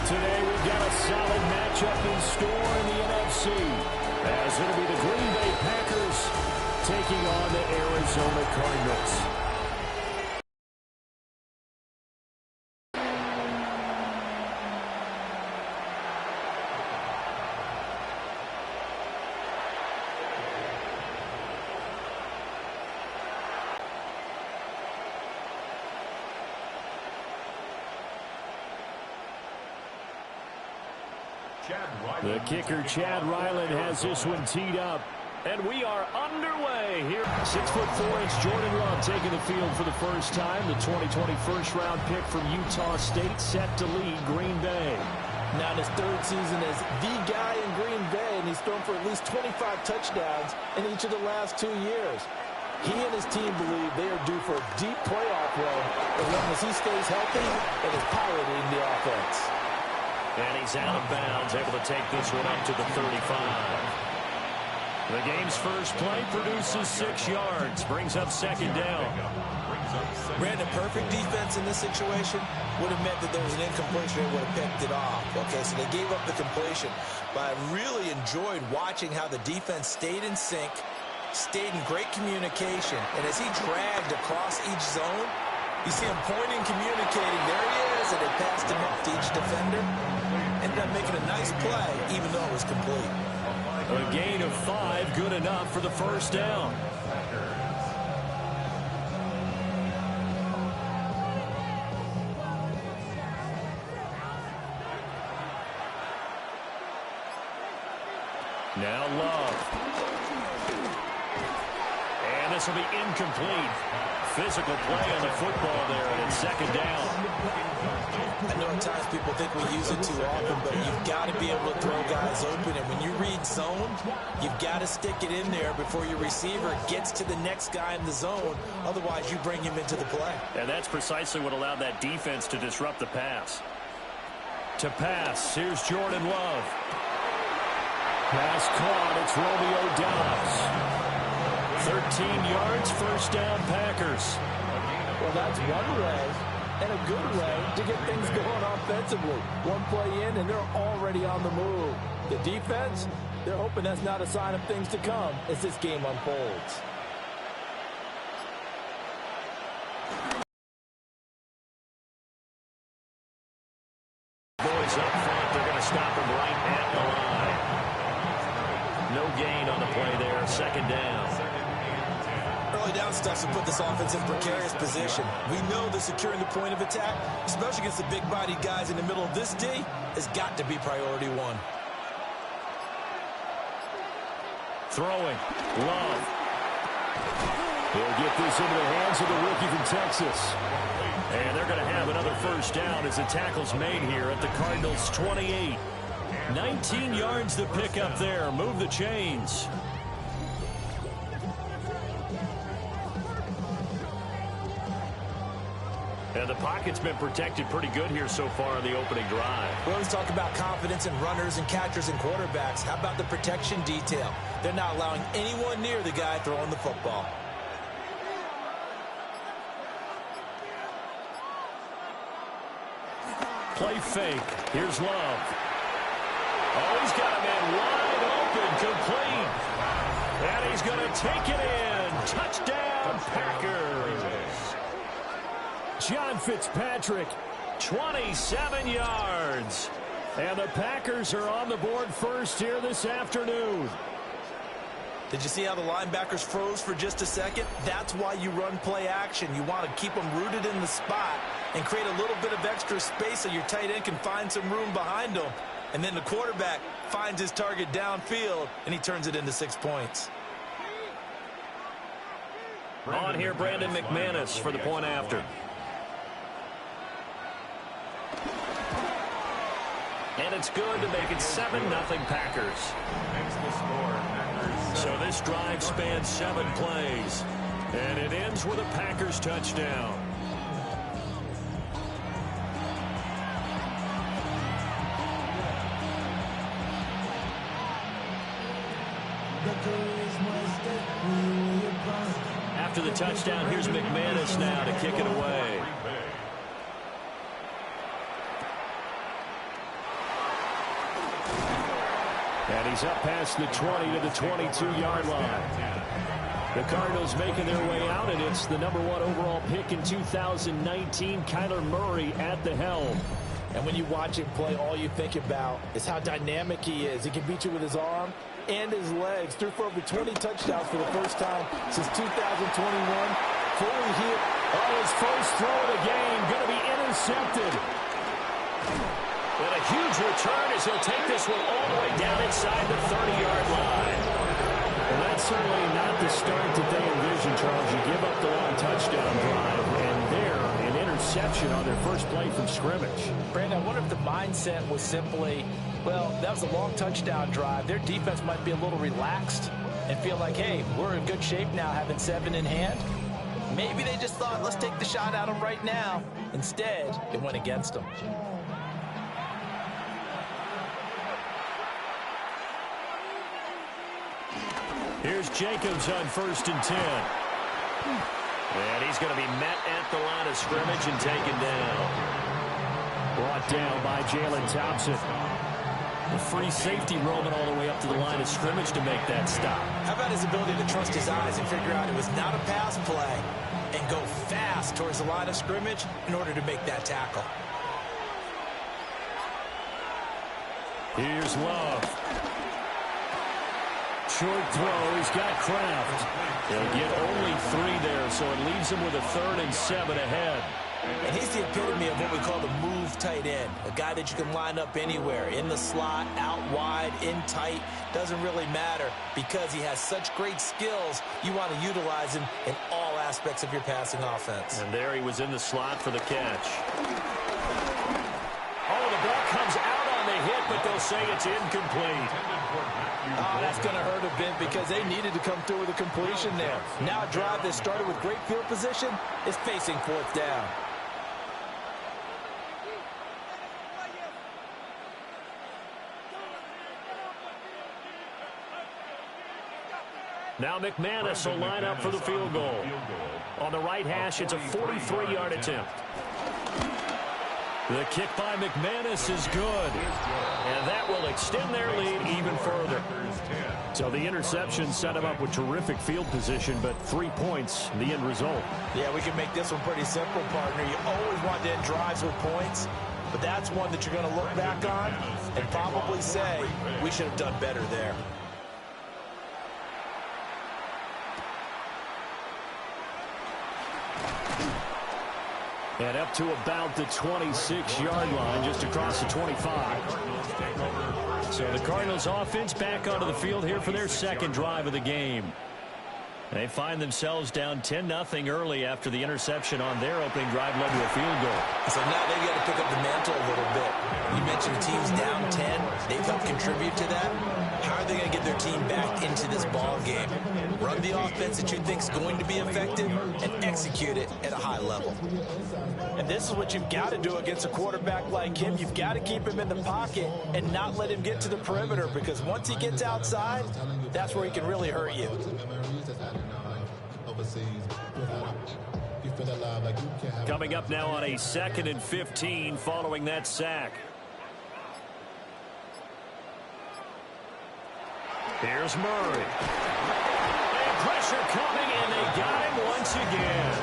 Today we've got a solid matchup in store in the NFC, as it'll be the Green Bay Packers taking on the Arizona Cardinals. The kicker, Chad Ryland, has this one teed up. And we are underway here. 6'4" Jordan Love taking the field for the first time. The 2020 first-round pick from Utah State set to lead Green Bay. Now in his third season as the guy in Green Bay, and he's thrown for at least 25 touchdowns in each of the last 2 years. He and his team believe they are due for a deep playoff run as long as he stays healthy and is piloting the offense. And he's out of bounds, able to take this one up to the 35. The game's first play produces 6 yards, brings up second down. Brandon, perfect defense in this situation would have meant that there was an incompletion and would have picked it off. Okay, so they gave up the completion. But I really enjoyed watching how the defense stayed in sync, stayed in great communication, and as he dragged across each zone, you see him pointing, communicating. There he is, and they passed him off to each defender. Ended up making a nice play, even though it was complete. A gain of 5, good enough for the first down. Now Love. And this will be incomplete. Physical play on the football there, and it's second down. I know at times people think we use it too often, but you've got to be able to throw guys open. And when you read zone, you've got to stick it in there before your receiver gets to the next guy in the zone. Otherwise, you bring him into the play. And that's precisely what allowed that defense to disrupt the pass. To pass, here's Jordan Love. Pass caught, it's Romeo Doubs. 13 yards, first down, Packers. Well, that's one way, and a good way, to get things going offensively. One play in, and they're already on the move. The defense, they're hoping that's not a sign of things to come as this game unfolds. Boys up front, they're going to stop him right at the line. No gain on the play there, second down. Early down stuff to put this offense in precarious position. We know that securing the point of attack, especially against the big-bodied guys in the middle of this D, has got to be priority one. Throwing. Love. He'll get this into the hands of the rookie from Texas. And they're going to have another first down as the tackle's made here at the Cardinals' 28. 19 yards to pick up there. Move the chains. And the pocket's been protected pretty good here so far in the opening drive. We always talk about confidence in runners and catchers and quarterbacks. How about the protection detail? They're not allowing anyone near the guy throwing the football. Play fake. Here's Love. Oh, he's got a man wide open, complete. And he's going to take it in. Touchdown, Packers. John Fitzpatrick, 27 yards. And the Packers are on the board first here this afternoon. Did you see how the linebackers froze for just a second? That's why you run play action. You want to keep them rooted in the spot and create a little bit of extra space so your tight end can find some room behind them. And then the quarterback finds his target downfield, and he turns it into 6 points. On here, Brandon McManus for the point after. And it's good to make it 7-0 Packers. So this drive spans 7 plays. And it ends with a Packers touchdown. After the touchdown, here's McManus now to kick it away. And he's up past the 20 to the 22-yard line. The Cardinals making their way out, and it's the #1 overall pick in 2019, Kyler Murray at the helm. And when you watch him play, all you think about is how dynamic he is. He can beat you with his arm and his legs. Threw for over 20 touchdowns for the first time since 2021. Fully hit. Oh, his first throw of the game going to be intercepted. And a huge return as he'll take this one all the way down inside the 30-yard line. Well, that's certainly not the start that they envisioned, Charles. You give up the long touchdown drive, and there, an interception on their first play from scrimmage. Brandon, I wonder if the mindset was simply, well, that was a long touchdown drive. Their defense might be a little relaxed and feel like, hey, we're in good shape now having 7 in hand. Maybe they just thought, let's take the shot at them right now. Instead, it went against them. Here's Jacobs on 1st and 10. And he's going to be met at the line of scrimmage and taken down. Brought down by Jalen Thompson. A free safety roaming all the way up to the line of scrimmage to make that stop. How about his ability to trust his eyes and figure out it was not a pass play and go fast towards the line of scrimmage in order to make that tackle. Here's Love. Short throw. He's got Kraft. They'll get only 3 there, so it leaves him with a 3rd and 7 ahead. And he's the epitome of what we call the move tight end. A guy that you can line up anywhere, in the slot, out wide, in tight. Doesn't really matter because he has such great skills. You want to utilize him in all aspects of your passing offense. And there he was in the slot for the catch. Oh, the ball comes out on the hit, but they'll say it's incomplete. Oh, that's going to hurt a bit because they needed to come through with a completion there. Now a drive that started with great field position is facing 4th down. Now McManus will line up for the field goal. On the right hash, it's a 43-yard attempt. The kick by McManus is good. And that will extend their lead even further. So the interception set him up with terrific field position, but 3 points, the end result. Yeah, we can make this one pretty simple, partner. You always want to end drives with points, but that's one that you're going to look back on and probably say, we should have done better there. And up to about the 26-yard line, just across the 25. So the Cardinals offense back onto the field here for their 2nd drive of the game. They find themselves down 10-0 early after the interception on their opening drive led to a field goal. So now they've got to pick up the mantle a little bit. You mentioned the team's down 10. They've helped contribute to that. How are they going to get their team back into this ball game? Run the offense that you think is going to be effective and execute it at a high level. And this is what you've got to do against a quarterback like him. You've got to keep him in the pocket and not let him get to the perimeter, because once he gets outside, that's where he can really hurt you. Coming up now on a 2nd and 15 following that sack. Here's Murray. And pressure coming, and they got him once again.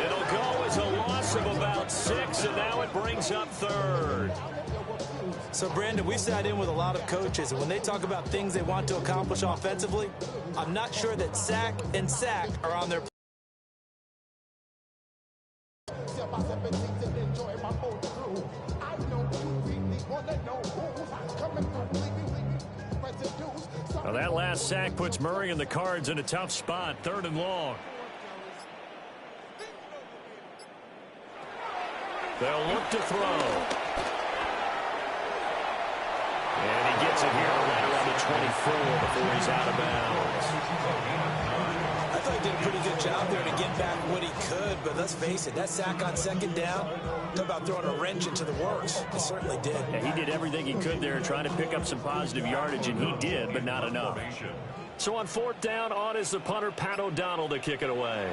It'll go as a loss of about 6, and now it brings up 3rd. So, Brandon, we've sat in with a lot of coaches, and when they talk about things they want to accomplish offensively, I'm not sure that sack and sack are on their. Well, that last sack puts Murray and the Cards in a tough spot, 3rd and long. They'll look to throw. And he gets it here right around the 24 before he's out of bounds. I thought he did a pretty good job there to get back what he could, but let's face it, that sack on 2nd down, talk about throwing a wrench into the works. It certainly did. Yeah, he did everything he could there trying to pick up some positive yardage, and he did, but not enough. So on 4th down, on is the punter, Pat O'Donnell, to kick it away.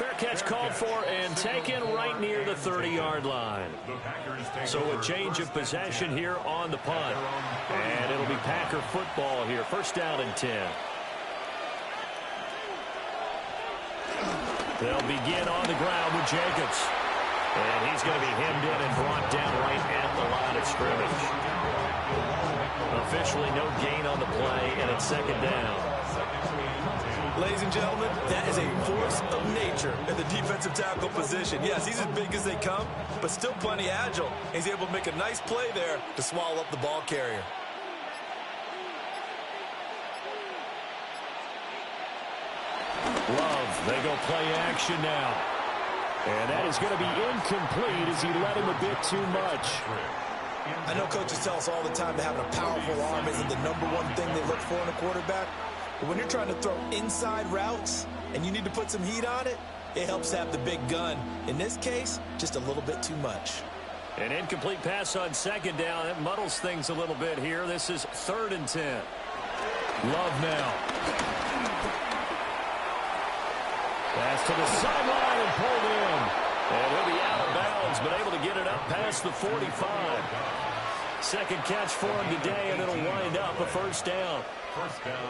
Fair catch called for and taken right near the 30-yard line. So a change of possession here on the punt. And it'll be Packer football here. First down and 10. They'll begin on the ground with Jacobs. And he's going to be hemmed in and brought down right at the line of scrimmage. Officially no gain on the play, and it's second down. Ladies and gentlemen, that is a force of nature in the defensive tackle position. Yes, he's as big as they come, but still plenty agile. He's able to make a nice play there to swallow up the ball carrier. Love, they go play action now. And that is going to be incomplete as he let him a bit too much. I know coaches tell us all the time that having a powerful arm isn't the number one thing they look for in a quarterback. But when you're trying to throw inside routes and you need to put some heat on it, it helps to have the big gun. In this case, just a little bit too much. An incomplete pass on second down. That muddles things a little bit here. This is 3rd and 10. Love now. Pass to the sideline and pulled in. And he'll be out of bounds, but able to get it up past the 45. Second catch for him today, and it'll wind up a first down.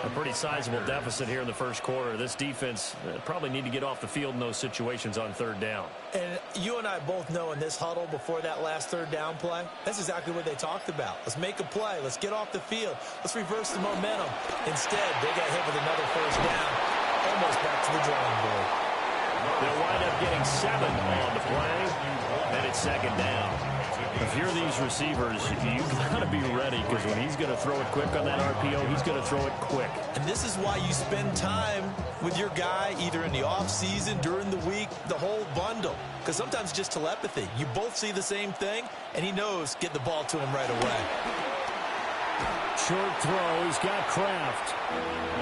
A pretty sizable deficit here in the first quarter. This defense probably need to get off the field in those situations on 3rd down. And you and I both know in this huddle before that last 3rd down play, that's exactly what they talked about. Let's make a play. Let's get off the field. Let's reverse the momentum. Instead, they got hit with another first down. Almost back to the drawing board. They'll wind up getting 7 on the play, and it's second down. If you're these receivers, you've got to be ready, because when he's going to throw it quick on that RPO, he's going to throw it quick. And this is why you spend time with your guy either in the offseason, during the week, the whole bundle. Because sometimes just telepathy. You both see the same thing, and he knows get the ball to him right away. Short throw. He's got Kraft.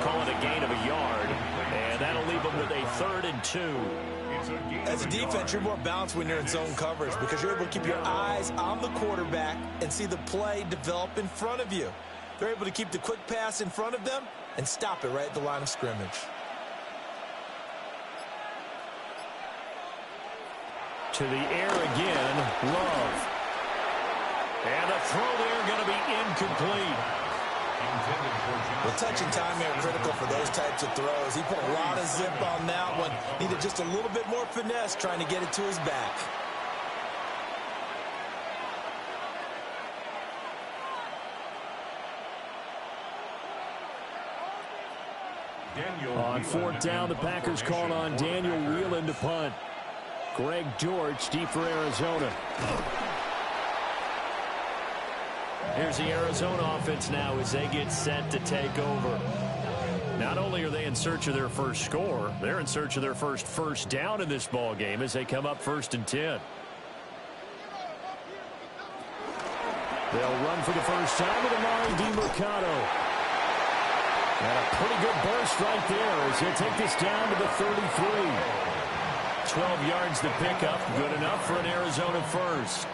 Call it a gain of a yard, and that'll leave him with a 3rd and 2. As a defense, you're more balanced when you're in zone coverage because you're able to keep your eyes on the quarterback and see the play develop in front of you. They're able to keep the quick pass in front of them and stop it right at the line of scrimmage. To the air again, Love. And the throw there going to be incomplete. The touch and time are critical for those types of throws. He put a lot of zip on that one. Needed just a little bit more finesse trying to get it to his back. On 4th down, the Packers call on Daniel Whelan to punt. Greg George deep for Arizona. Here's the Arizona offense now as they get set to take over. Not only are they in search of their first score, they're in search of their first down in this ball game as they come up 1st and 10. They'll run for the first time with Amari DiMercato. And a pretty good burst right there as he'll take this down to the 33. 12 yards to pick up, good enough for an Arizona first.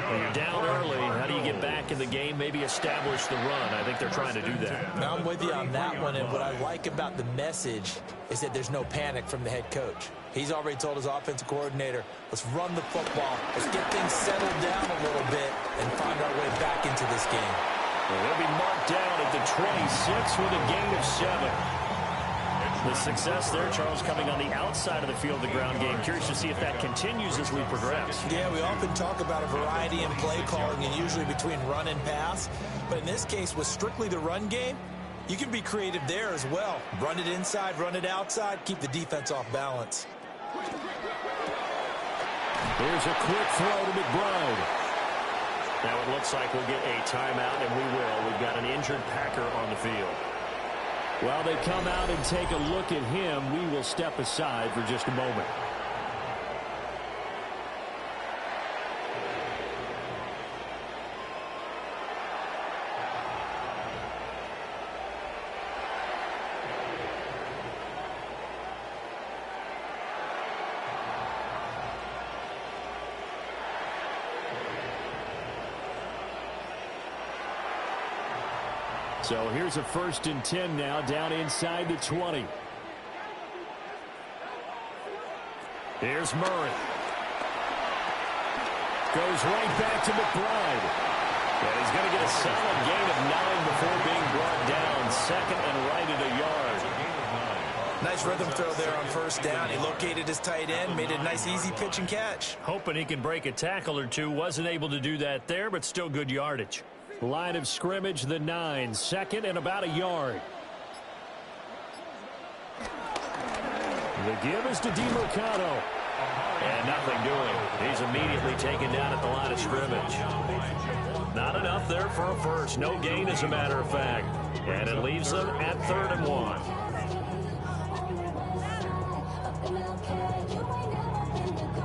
When you're down early, how do you get back in the game, maybe establish the run? I think they're trying to do that. Now I'm with you on that one, and what I like about the message is that there's no panic from the head coach. He's already told his offensive coordinator, let's run the football, let's get things settled down a little bit and find our way back into this game. Well, they'll be marked down at the 26 with a gain of 7. The success there, Charles, coming on the outside of the field, the ground game. Curious to see if that continues as we progress. Yeah, we often talk about a variety in play calling and usually between run and pass. But in this case, with strictly the run game, you can be creative there as well. Run it inside, run it outside, keep the defense off balance. Here's a quick throw to McBride. Now it looks like we'll get a timeout, and we will. We've got an injured Packer on the field. While they come out and take a look at him, we will step aside for just a moment. So here's a 1st and 10 now, down inside the 20. Here's Murray. Goes right back to McBride. And he's going to get a solid gain of 9 before being brought down. Second and right at a yard. Nice rhythm throw there on first down. He located his tight end, made it a nice easy pitch and catch. Hoping he can break a tackle or two. Wasn't able to do that there, but still good yardage. Line of scrimmage, the 9. Second and about a yard. The give is to DeMercado. And nothing doing. He's immediately taken down at the line of scrimmage. Not enough there for a first. No gain, as a matter of fact. And it leaves them at 3rd and 1.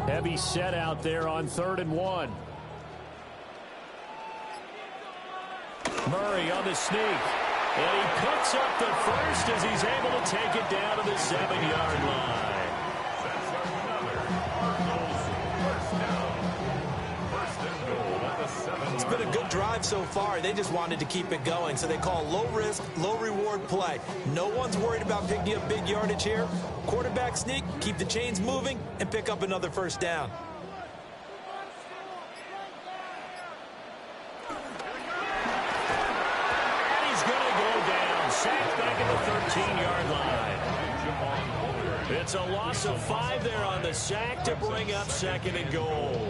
Heavy set out there on 3rd and 1. Murray on the sneak. And he picks up the first as he's able to take it down to the 7-yard line. It's been a good drive so far. They just wanted to keep it going, so they call low-risk, low-reward play. No one's worried about picking up big yardage here. Quarterback sneak, keep the chains moving, and pick up another first down. And he's going to go down. Sacked back at the 13-yard line. It's a loss of 5 there on the sack to bring up 2nd and goal.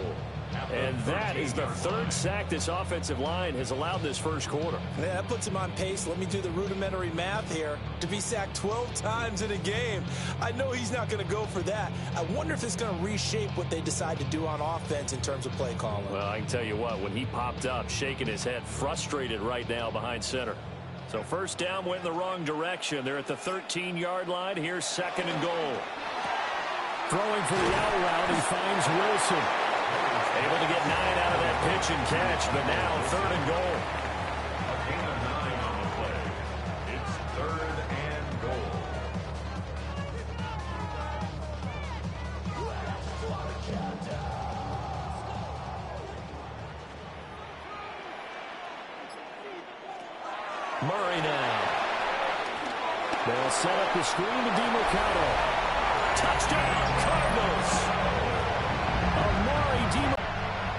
And that is the 3rd sack this offensive line has allowed this first quarter. Yeah, that puts him on pace. Let me do the rudimentary math here. To be sacked 12 times in a game. I know he's not going to go for that. I wonder if it's going to reshape what they decide to do on offense in terms of play calling. Well, I can tell you what, when he popped up, shaking his head, frustrated right now behind center. So first down went in the wrong direction. They're at the 13-yard line. Here's 2nd and goal. Throwing for the out route, he finds Wilson. Able to get 9 out of that pitch and catch, but now 3rd and goal. A gain of 9 on the play. It's 3rd and goal. Murray now. They'll set up the screen to DeMercado. Touchdown, Cardinals.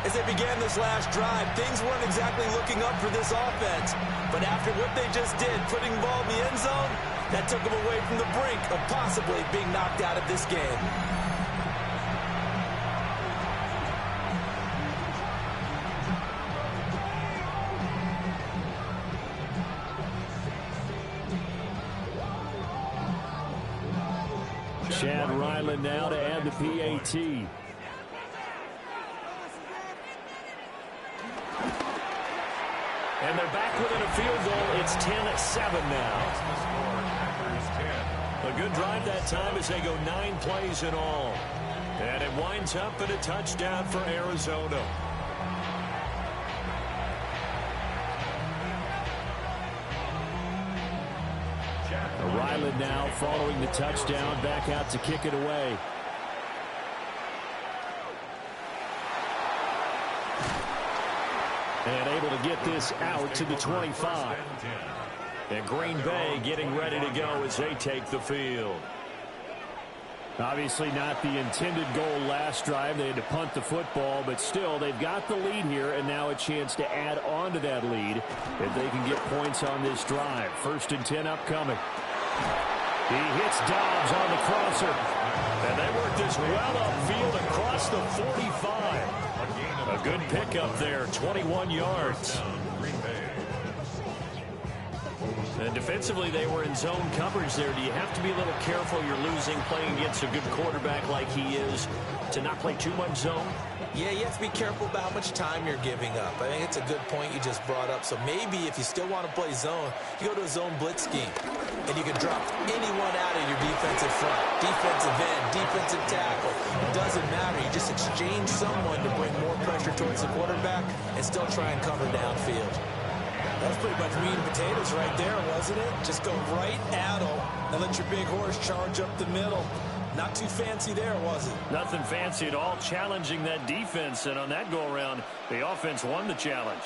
As they began this last drive, things weren't exactly looking up for this offense. But after what they just did, putting the ball in the end zone, that took them away from the brink of possibly being knocked out of this game. Chad Ryland now to add the PAT. And they're back within a field goal. It's 10-7 now. A good drive that time as they go 9 plays in all. And it winds up in a touchdown for Arizona. Ryland now following the touchdown, back out to kick it away. And able to get this out to the 25. And Green Bay getting ready to go as they take the field. Obviously not the intended goal last drive. They had to punt the football, but still they've got the lead here, and now a chance to add on to that lead if they can get points on this drive. 1st and 10 upcoming. He hits Dobbs on the crosser. And they work this well upfield across the 45. A good pickup there, 21 yards. And defensively, they were in zone coverage there. Do you have to be a little careful? You're losing, playing against a good quarterback like he is, to not play too much zone? Yeah, you have to be careful about how much time you're giving up. I think it's a good point you just brought up. So maybe if you still want to play zone, you go to a zone blitz scheme. And you can drop anyone out of your defensive front. Defensive end, defensive tackle. It doesn't matter. You just exchange someone to bring more pressure towards the quarterback and still try and cover downfield. That was pretty much meat and potatoes right there, wasn't it? Just go right at them and let your big horse charge up the middle. Not too fancy there, was it? Nothing fancy at all, challenging that defense. And on that go-around, the offense won the challenge.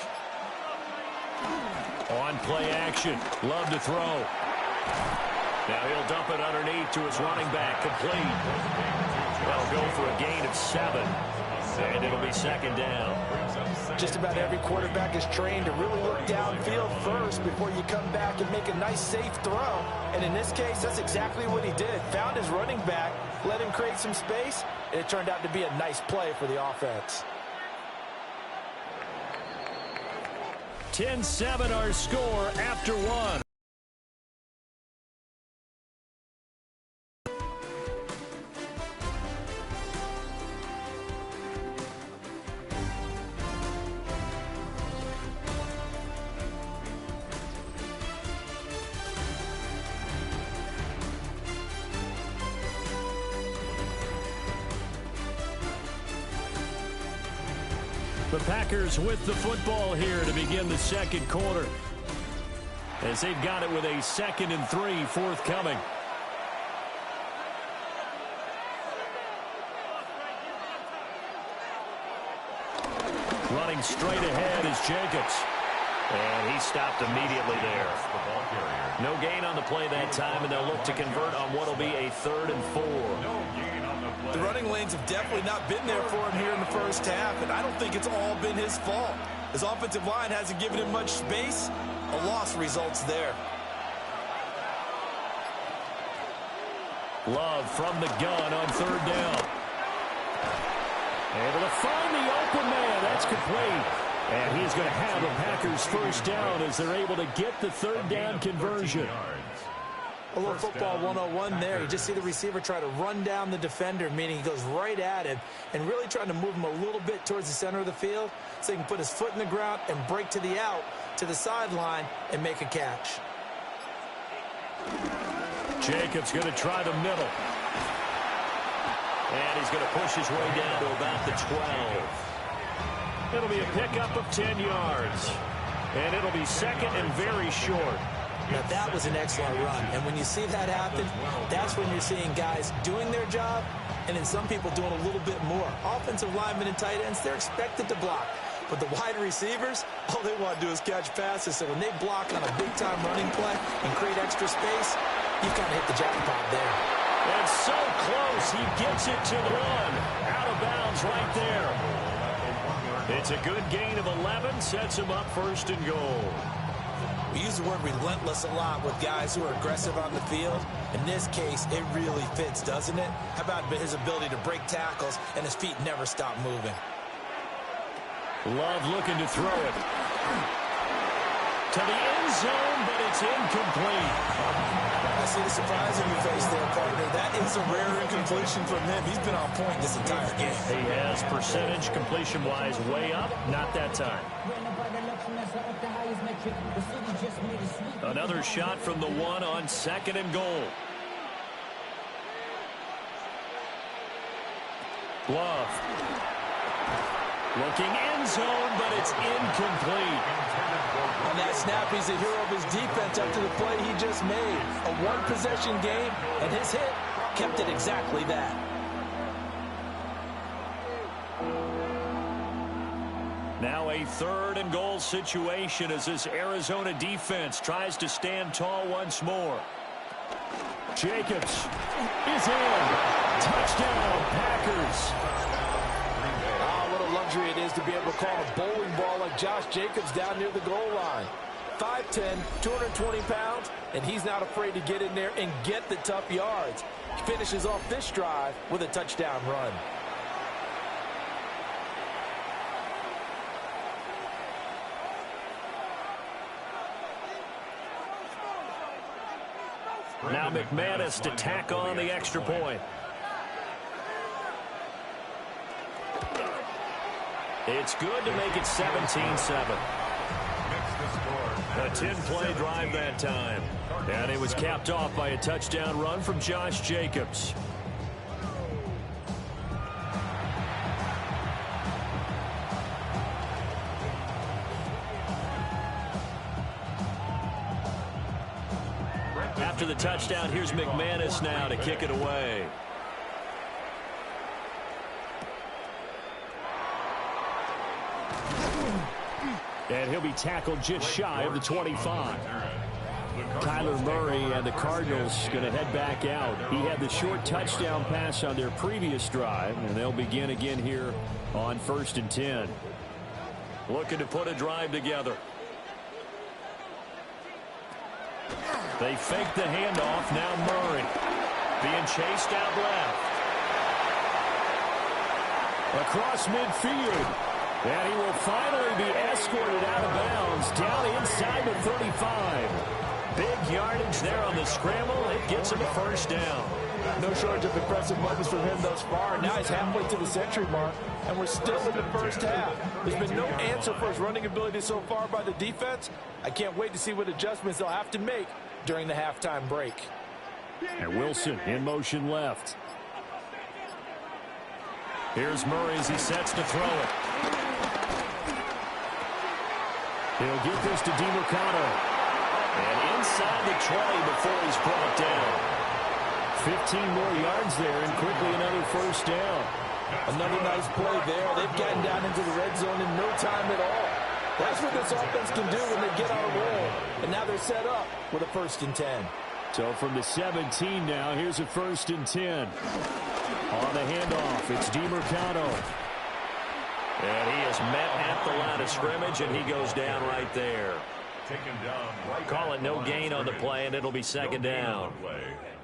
On play action, Love to throw. Now he'll dump it underneath to his running back, complete. They'll go for a gain of 7, and it'll be second down. Just about every quarterback is trained to really look downfield first before you come back and make a nice, safe throw. And in this case, that's exactly what he did. Found his running back, let him create some space, and it turned out to be a nice play for the offense. 10-7 our score after 1. The Packers with the football here to begin the second quarter, as they've got it with a 2nd and 3 forthcoming. Running straight ahead is Jacobs. And he stopped immediately there. No gain on the play that time, and they'll look to convert on what will be a 3rd and 4. The running lanes have definitely not been there for him here in the first half, and I don't think it's all been his fault. His offensive line hasn't given him much space. A loss results there. Love from the gun on 3rd down. Able to find the open man. That's complete. And he's going to have a Packers first down as they're able to get the 3rd down conversion. A little football 101 there. You just see the receiver try to run down the defender, meaning he goes right at him and really trying to move him a little bit towards the center of the field so he can put his foot in the ground and break to the out, to the sideline, and make a catch. Jacobs going to try the middle. And he's going to push his way down to about the 12. It'll be a pickup of 10 yards. And it'll be 2nd and very short. Now, that was an excellent run. And when you see that happen, that's when you're seeing guys doing their job and then some people doing a little bit more. Offensive linemen and tight ends, they're expected to block. But the wide receivers, all they want to do is catch passes. So when they block on a big-time running play and create extra space, you kind of hit the jackpot there. And so close, he gets it to the 1. Out of bounds right there. It's a good gain of 11, sets him up 1st and goal. We use the word relentless a lot with guys who are aggressive on the field. In this case, it really fits, doesn't it? How about his ability to break tackles and his feet never stop moving? Love looking to throw it. To the end zone, but it's incomplete. I see the surprise in your face there, partner. That is a rare incompletion from him. He's been on point this entire game. He has percentage completion-wise way up. Not that time. Another shot from the 1 on 2nd and goal. Love. Looking end zone, but it's incomplete. On that snap, he's the hero of his defense after the play he just made. A one-possession game, and his hit kept it exactly that. Now a 3rd and goal situation as this Arizona defense tries to stand tall once more. Jacobs is in. Touchdown, Packers. What a luxury it is to be able to call a bowling ball like Josh Jacobs down near the goal line. 5'10", 220 pounds, and he's not afraid to get in there and get the tough yards. He finishes off this drive with a touchdown run. Now McManus to tack on the extra point. It's good to make it 17-7. A 10-play drive that time. And it was capped off by a touchdown run from Josh Jacobs. After the touchdown, here's McManus now to kick it away. And he'll be tackled just shy of the 25. Kyler Murray and the Cardinals going to head back out. He had the short touchdown pass on their previous drive, and they'll begin again here on 1st and 10. Looking to put a drive together. They fake the handoff. Now Murray being chased out left. Across midfield. And he will finally be escorted out of bounds down inside the 35. Big yardage there on the scramble. It gets him a first down. No shortage of impressive moments from him thus far. Now he's halfway to the century mark, and we're still in the first half. There's been no answer for his running ability so far by the defense. I can't wait to see what adjustments they'll have to make during the halftime break. And Wilson in motion left. Here's Murray as he sets to throw it. He'll get this to DeMarcano. And inside the 20 before he's brought down. 15 more yards there and quickly another first down. Another nice play there. They've gotten down into the red zone in no time at all. That's what this offense can do when they get on a roll. And now they're set up with a 1st and 10. So from the 17 now, here's a 1st and 10. On the handoff, it's DeMarcano. And he is met at the line of scrimmage, and he goes down right there. Call it no gain on the play, and it'll be 2nd down.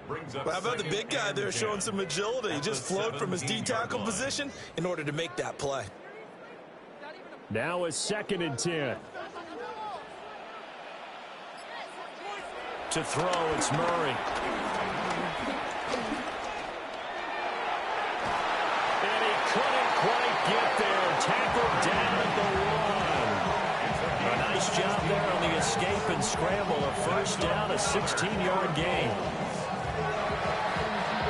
Well, how about the big guy there showing some agility? He just flowed from his D-tackle position in order to make that play. Now a 2nd and 10. To throw, it's Murray. And he couldn't quite get there. Tackled down at the 1. A nice job there on the escape and scramble. A first down, a 16-yard gain.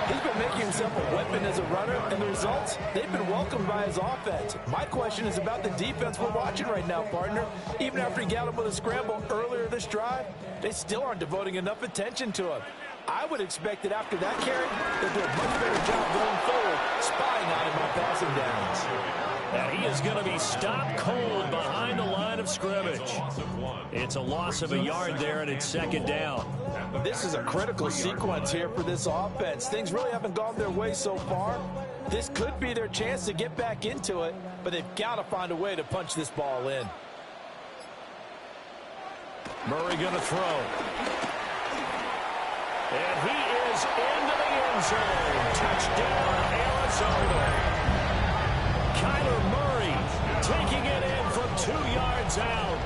He's been making himself a weapon as a runner, and the results, they've been welcomed by his offense. My question is about the defense we're watching right now, partner. Even after he got him with a scramble earlier this drive, they still aren't devoting enough attention to him. I would expect that after that carry, they'll do a much better job going forward, spying on him on passing downs. And he is going to be stopped cold behind the line of scrimmage. It's a loss of a yard there, and it's 2nd down. This is a critical sequence here for this offense. Things really haven't gone their way so far. This could be their chance to get back into it, but they've got to find a way to punch this ball in. Murray going to throw. And he is into the end zone. Touchdown, Arizona. Kyler Murray taking it in from 2 yards out.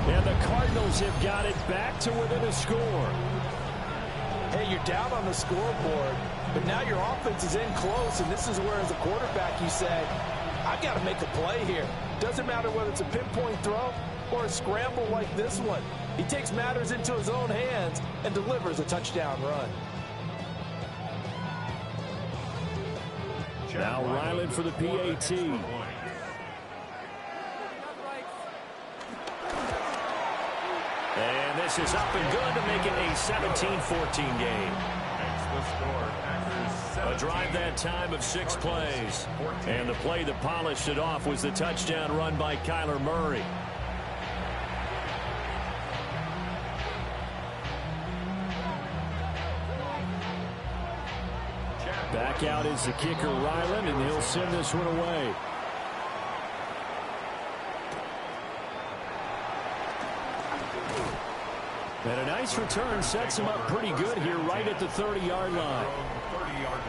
And the Cardinals have got it back to within a score. Hey, you're down on the scoreboard, but now your offense is in close, and this is where, as a quarterback, you say, I've got to make a play here. Doesn't matter whether it's a pinpoint throw or a scramble like this one. He takes matters into his own hands and delivers a touchdown run. Now Ryland for the PAT. And this is up and good to make it a 17-14 game. A drive that time of 6 plays. And the play that polished it off was the touchdown run by Kyler Murray. Back out is the kicker, Ryland, and he'll send this one away. And a nice return sets him up pretty good here right at the 30-yard line.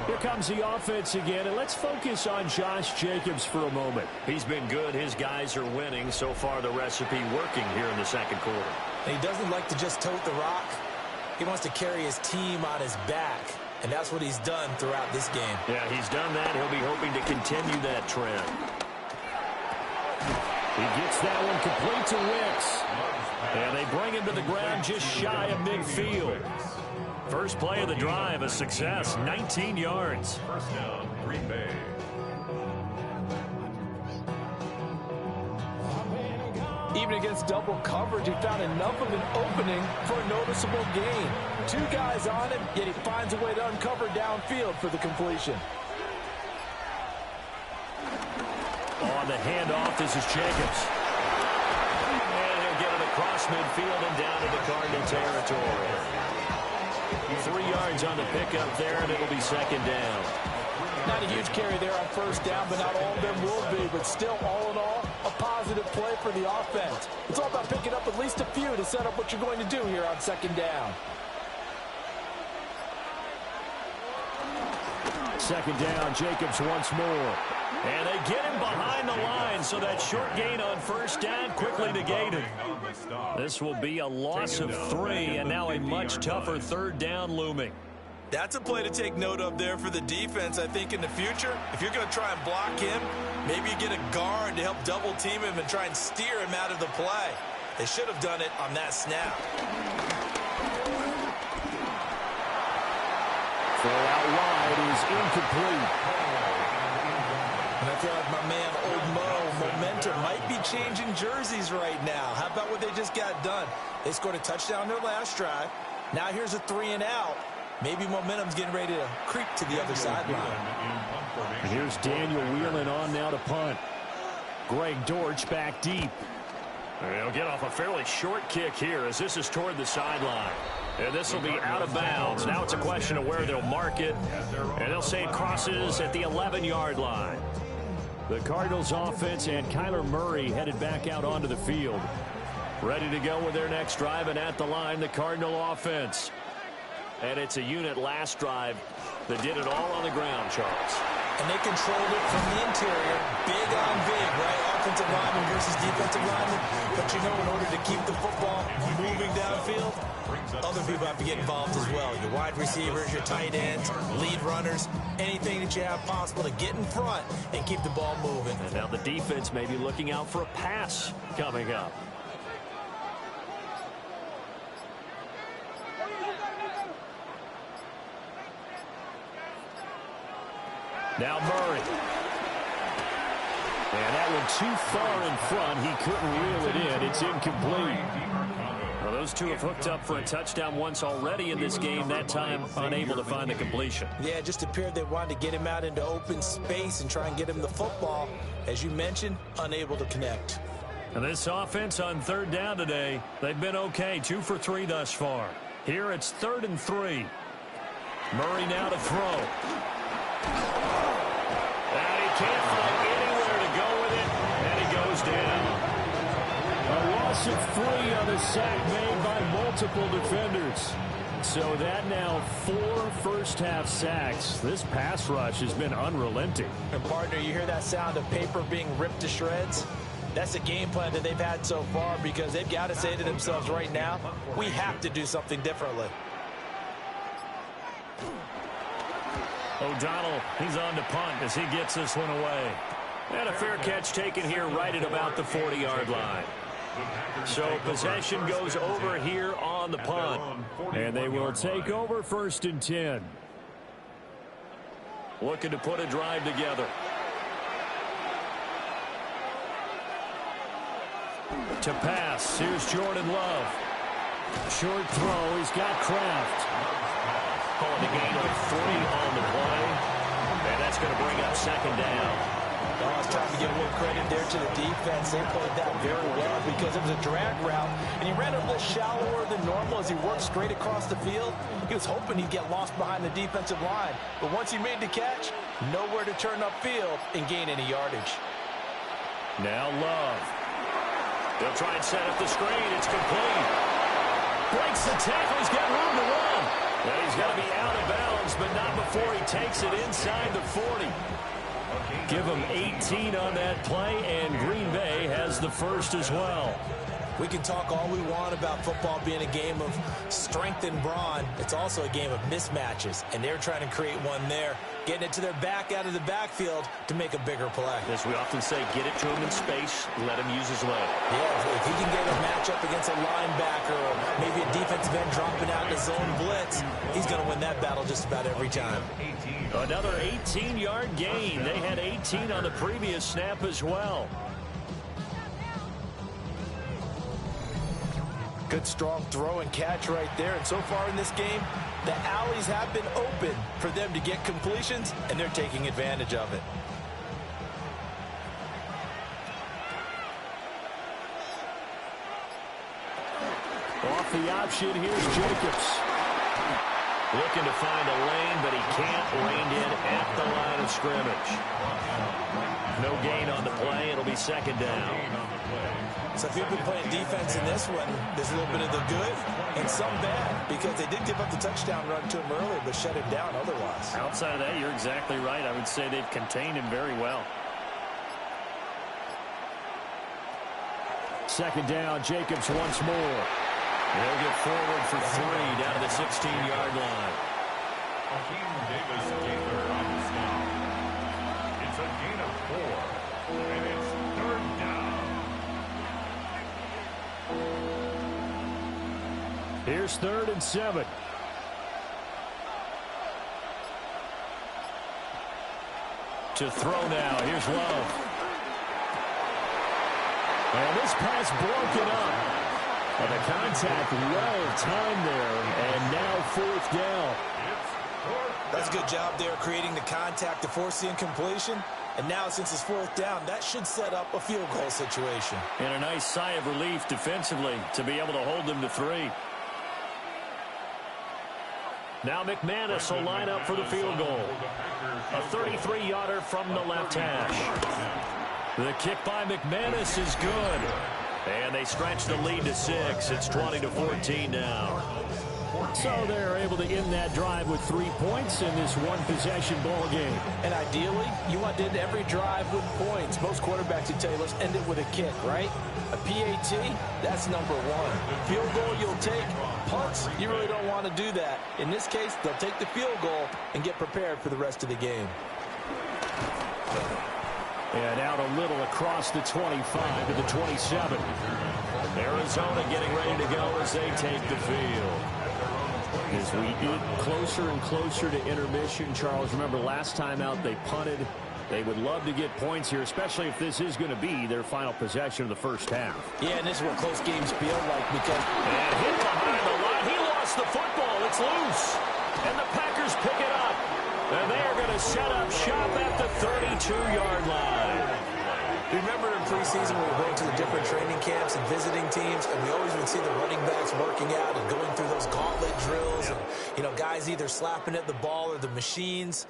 Here comes the offense again, and let's focus on Josh Jacobs for a moment. He's been good. His guys are winning. So far, the recipe working here in the 2nd quarter. And he doesn't like to just tote the rock. He wants to carry his team on his back, and that's what he's done throughout this game. Yeah, he's done that. He'll be hoping to continue that trend. He gets that one complete to Wicks. And they bring him to the ground just shy of midfield. First play of the drive, a success, 19 yards. First down, Green Bay. Even against double coverage, he found enough of an opening for a noticeable gain. 2 guys on him, yet he finds a way to uncover downfield for the completion. On the handoff, this is Jacobs. And he'll get it across midfield and down into Cardinal territory. 3 yards on the pickup there, and it'll be second down. Not a huge carry there on first down, but not all of them will be. But still, all in all, a positive play for the offense. It's all about picking up at least a few to set up what you're going to do here on second down. Second down, Jacobs once more. And they get him behind the line, so that short gain on first down quickly negated. This will be a loss of 3, and now a much tougher third down looming. That's a play to take note of there for the defense, I think, in the future. If you're going to try and block him, maybe you get a guard to help double-team him and try and steer him out of the play. They should have done it on that snap. Throw out wide is incomplete. And I feel like my man, Old Mo, momentum might be changing jerseys right now. How about what they just got done? They scored a touchdown their last drive. Now here's a 3-and-out. Maybe momentum's getting ready to creep to the other sideline. Here's Daniel Whelan on now to punt. Greg Dortch back deep. They'll get off a fairly short kick here as this is toward the sideline. And this will be out of bounds. Now it's a question of where they'll mark it. And they'll say it crosses at the 11-yard line. The Cardinals offense and Kyler Murray headed back out onto the field. Ready to go with their next drive, and at the line, the Cardinal offense. And it's a unit last drive that did it all on the ground, Charles. And they controlled it from the interior. Big on big, right? Offensive lineman versus defensive lineman. But you know, in order to keep the football moving downfield, other people have to get involved as well. Your wide receivers, your tight ends, lead runners, anything that you have possible to get in front and keep the ball moving. And now the defense may be looking out for a pass coming up. Now Murray. And that one too far in front. He couldn't reel it in. It's incomplete. Well, those two have hooked up for a touchdown once already in this game. That time unable to find the completion. Yeah, it just appeared they wanted to get him out into open space and try and get him the football. As you mentioned, unable to connect. And this offense on third down today, they've been okay. 2 for 3 thus far. Here it's 3rd and 3. Murray now to throw. And he can't find anywhere to go with it, and he goes down. A loss of 3 on a sack made by multiple defenders. So that now 4 first-half sacks. This pass rush has been unrelenting. And, partner, you hear that sound of paper being ripped to shreds? That's a game plan that they've had so far because they've got to say to themselves right now, we have to do something differently. O'Donnell, he's on to punt as he gets this one away. And a fair catch taken here right at about the 40-yard line. So possession goes over here on the punt. And they will take over 1st and 10. Looking to put a drive together. To pass, here's Jordan Love. Short throw, he's got Kraft. Calling the gain of 3 on the play. And that's going to bring up 2nd down. Oh, it's time to give a little credit there to the defense. They played that very well because it was a drag route. And he ran a little shallower than normal as he worked straight across the field. He was hoping he'd get lost behind the defensive line. But once he made the catch, nowhere to turn upfield and gain any yardage. Now Love. They'll try and set up the screen. It's complete. Breaks the tackle. He's got room to run. And he's got to be out of bounds, but not before he takes it inside the 40. Give him 18 on that play, and Green Bay has the first as well. We can talk all we want about football being a game of strength and brawn. It's also a game of mismatches, and they're trying to create one there, getting it to their back out of the backfield to make a bigger play. As we often say, get it to him in space, let him use his leg. Yeah, if he can get a matchup against a linebacker or maybe a defensive end dropping out in a zone blitz, he's going to win that battle just about every time. Another 18-yard gain. They had 18 on the previous snap as well. Good strong throw and catch right there. And so far in this game, the alleys have been open for them to get completions, and they're taking advantage of it. Off the option, here's Jacobs. Looking to find a lane, but he can't. Reined in at the line of scrimmage. No gain on the play. It'll be second down. So if you've been playing defense in this one, there's a little bit of the good and some bad, because they did give up the touchdown run to him earlier, but shut him down otherwise. Outside of that, you're exactly right. I would say they've contained him very well. Second down, Jacobs once more. They'll get forward for 3 down to the 16-yard line. Davis Gaither on the snap. It's a gain of 4, and it's third down. Here's 3rd and 7. To throw now. Here's Love. And this pass broken up. And the contact well timed there. And now 4th down. That's a good job there creating the contact to force the incompletion. And now since it's 4th down, that should set up a field goal situation. And a nice sigh of relief defensively to be able to hold them to 3. Now McManus will line up for the field goal. A 33-yarder from the left hash. The kick by McManus is good. And they stretch the lead to 6. It's 20-14 now. So they're able to end that drive with 3 points in this one-possession ball game. And ideally, you want to end every drive with points. Most quarterbacks would tell you, let's end it with a kick, right? A PAT, that's number 1. Field goal you'll take. Punts, you really don't want to do that. In this case, they'll take the field goal and get prepared for the rest of the game. And out a little across the 25 to the 27. Arizona getting ready to go as they take the field. As we get closer and closer to intermission, Charles, remember last time out they punted. They would love to get points here, especially if this is going to be their final possession of the first half. Yeah, and this is what close games feel like because... And hit behind the line. He lost the football. It's loose. And the Packers pick it up. And they are going to set up shop at the 32-yard line. Remember in preseason when we were going to the different training camps and visiting teams, and we always would see the running backs working out and going through those gauntlet drills, and, you know, guys either slapping at the ball or the machines.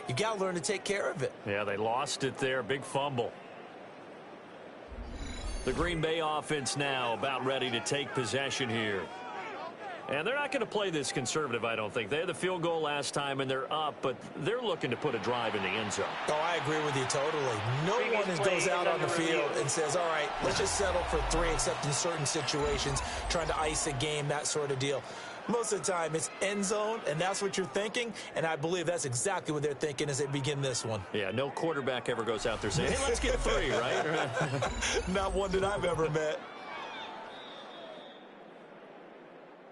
You got to learn to take care of it. Yeah, they lost it there. Big fumble. The Green Bay offense now about ready to take possession here. And they're not going to play this conservative, I don't think. They had the field goal last time, and they're up, but they're looking to put a drive in the end zone. Oh, I agree with you totally. No one goes out on the field and says, all right, let's just settle for 3, except in certain situations, trying to ice a game, that sort of deal. Most of the time, it's end zone, and that's what you're thinking, and I believe that's exactly what they're thinking as they begin this one. Yeah, no quarterback ever goes out there saying, hey, let's get 3, right? Not one that I've ever met.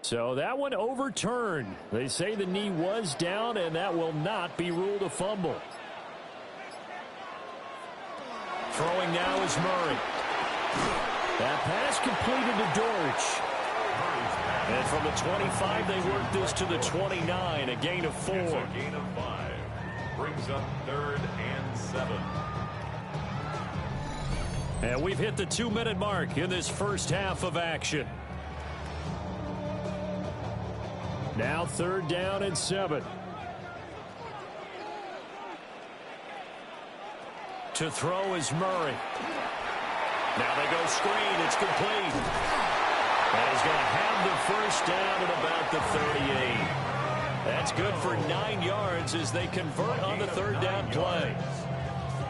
So that one overturned. They say the knee was down, and that will not be ruled a fumble. Throwing now is Murray. That pass completed to Dortch. And from the 25, they work this to the 29, a gain of 4. It's a gain of 5. Brings up 3rd and 7. And we've hit the 2-minute mark in this first half of action. Now 3rd down and 7. To throw is Murray. Now they go screen. It's complete. And he's going to have the first down at about the 38. That's good for 9 yards as they convert on the 3rd down play.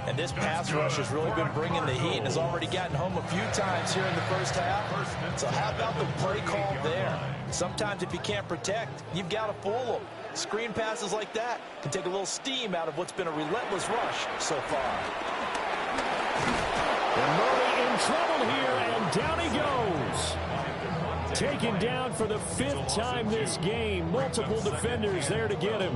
And this pass rush has really been bringing the heat and has already gotten home a few times here in the first half. So how about the play call there? Sometimes if you can't protect, you've got to fool them. Screen passes like that can take a little steam out of what's been a relentless rush so far. And Murray in trouble here, and down he goes. Taken down for the 5th time this game. Multiple defenders there to get him.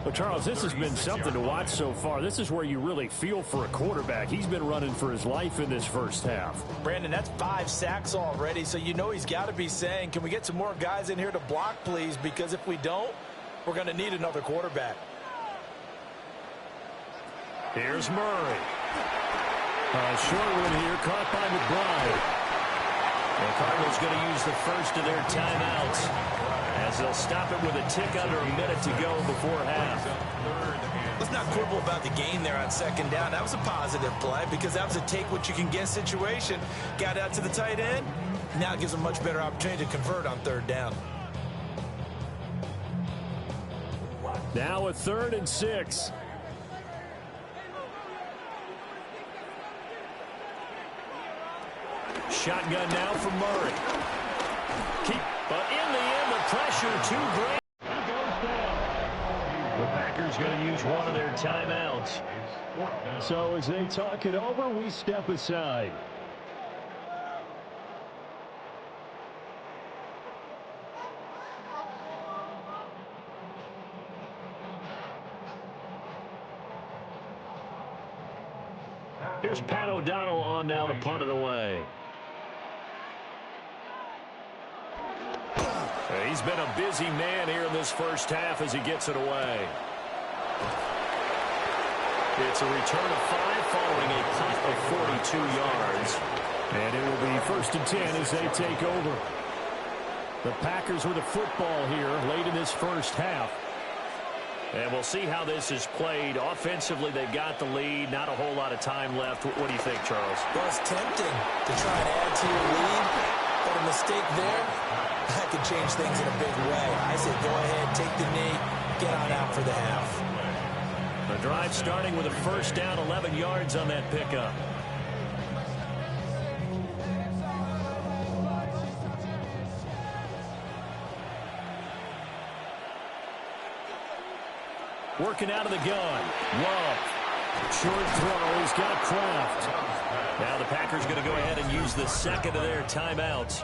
Well, Charles, this has been something to watch so far. This is where you really feel for a quarterback. He's been running for his life in this first half. Brandon, that's 5 sacks already, so you know he's got to be saying, can we get some more guys in here to block, please? Because if we don't, we're going to need another quarterback. Here's Murray. A short one here, caught by McBride. The Cardinals going to use the first of their timeouts as they'll stop it with a tick under a minute to go before half. Let's not quibble about the gain there on second down. That was a positive play because that was a take-what-you-can-get situation. Got out to the tight end. Now it gives them a much better opportunity to convert on third down. Now a 3rd and 6. Shotgun now for Murray. But in the end, the pressure too great. The Packers going to use one of their timeouts. So as they talk it over, we step aside. Here's Pat O'Donnell on now to punt it away. He's been a busy man here in this first half as he gets it away. It's a return of 5 following a punt of 42 yards. And it will be 1st and 10 as they take over. The Packers with the football here late in this first half. And we'll see how this is played. Offensively, they've got the lead. Not a whole lot of time left. What do you think, Charles? Well, it's tempting to try and add to your lead. But a mistake there, that could change things in a big way. I say go ahead, take the knee, get on out for the half. The drive starting with a first down, 11 yards on that pickup. Working out of the gun. Love. Short throw. He's got Kraft. Now the Packers going to go ahead and use the second of their timeouts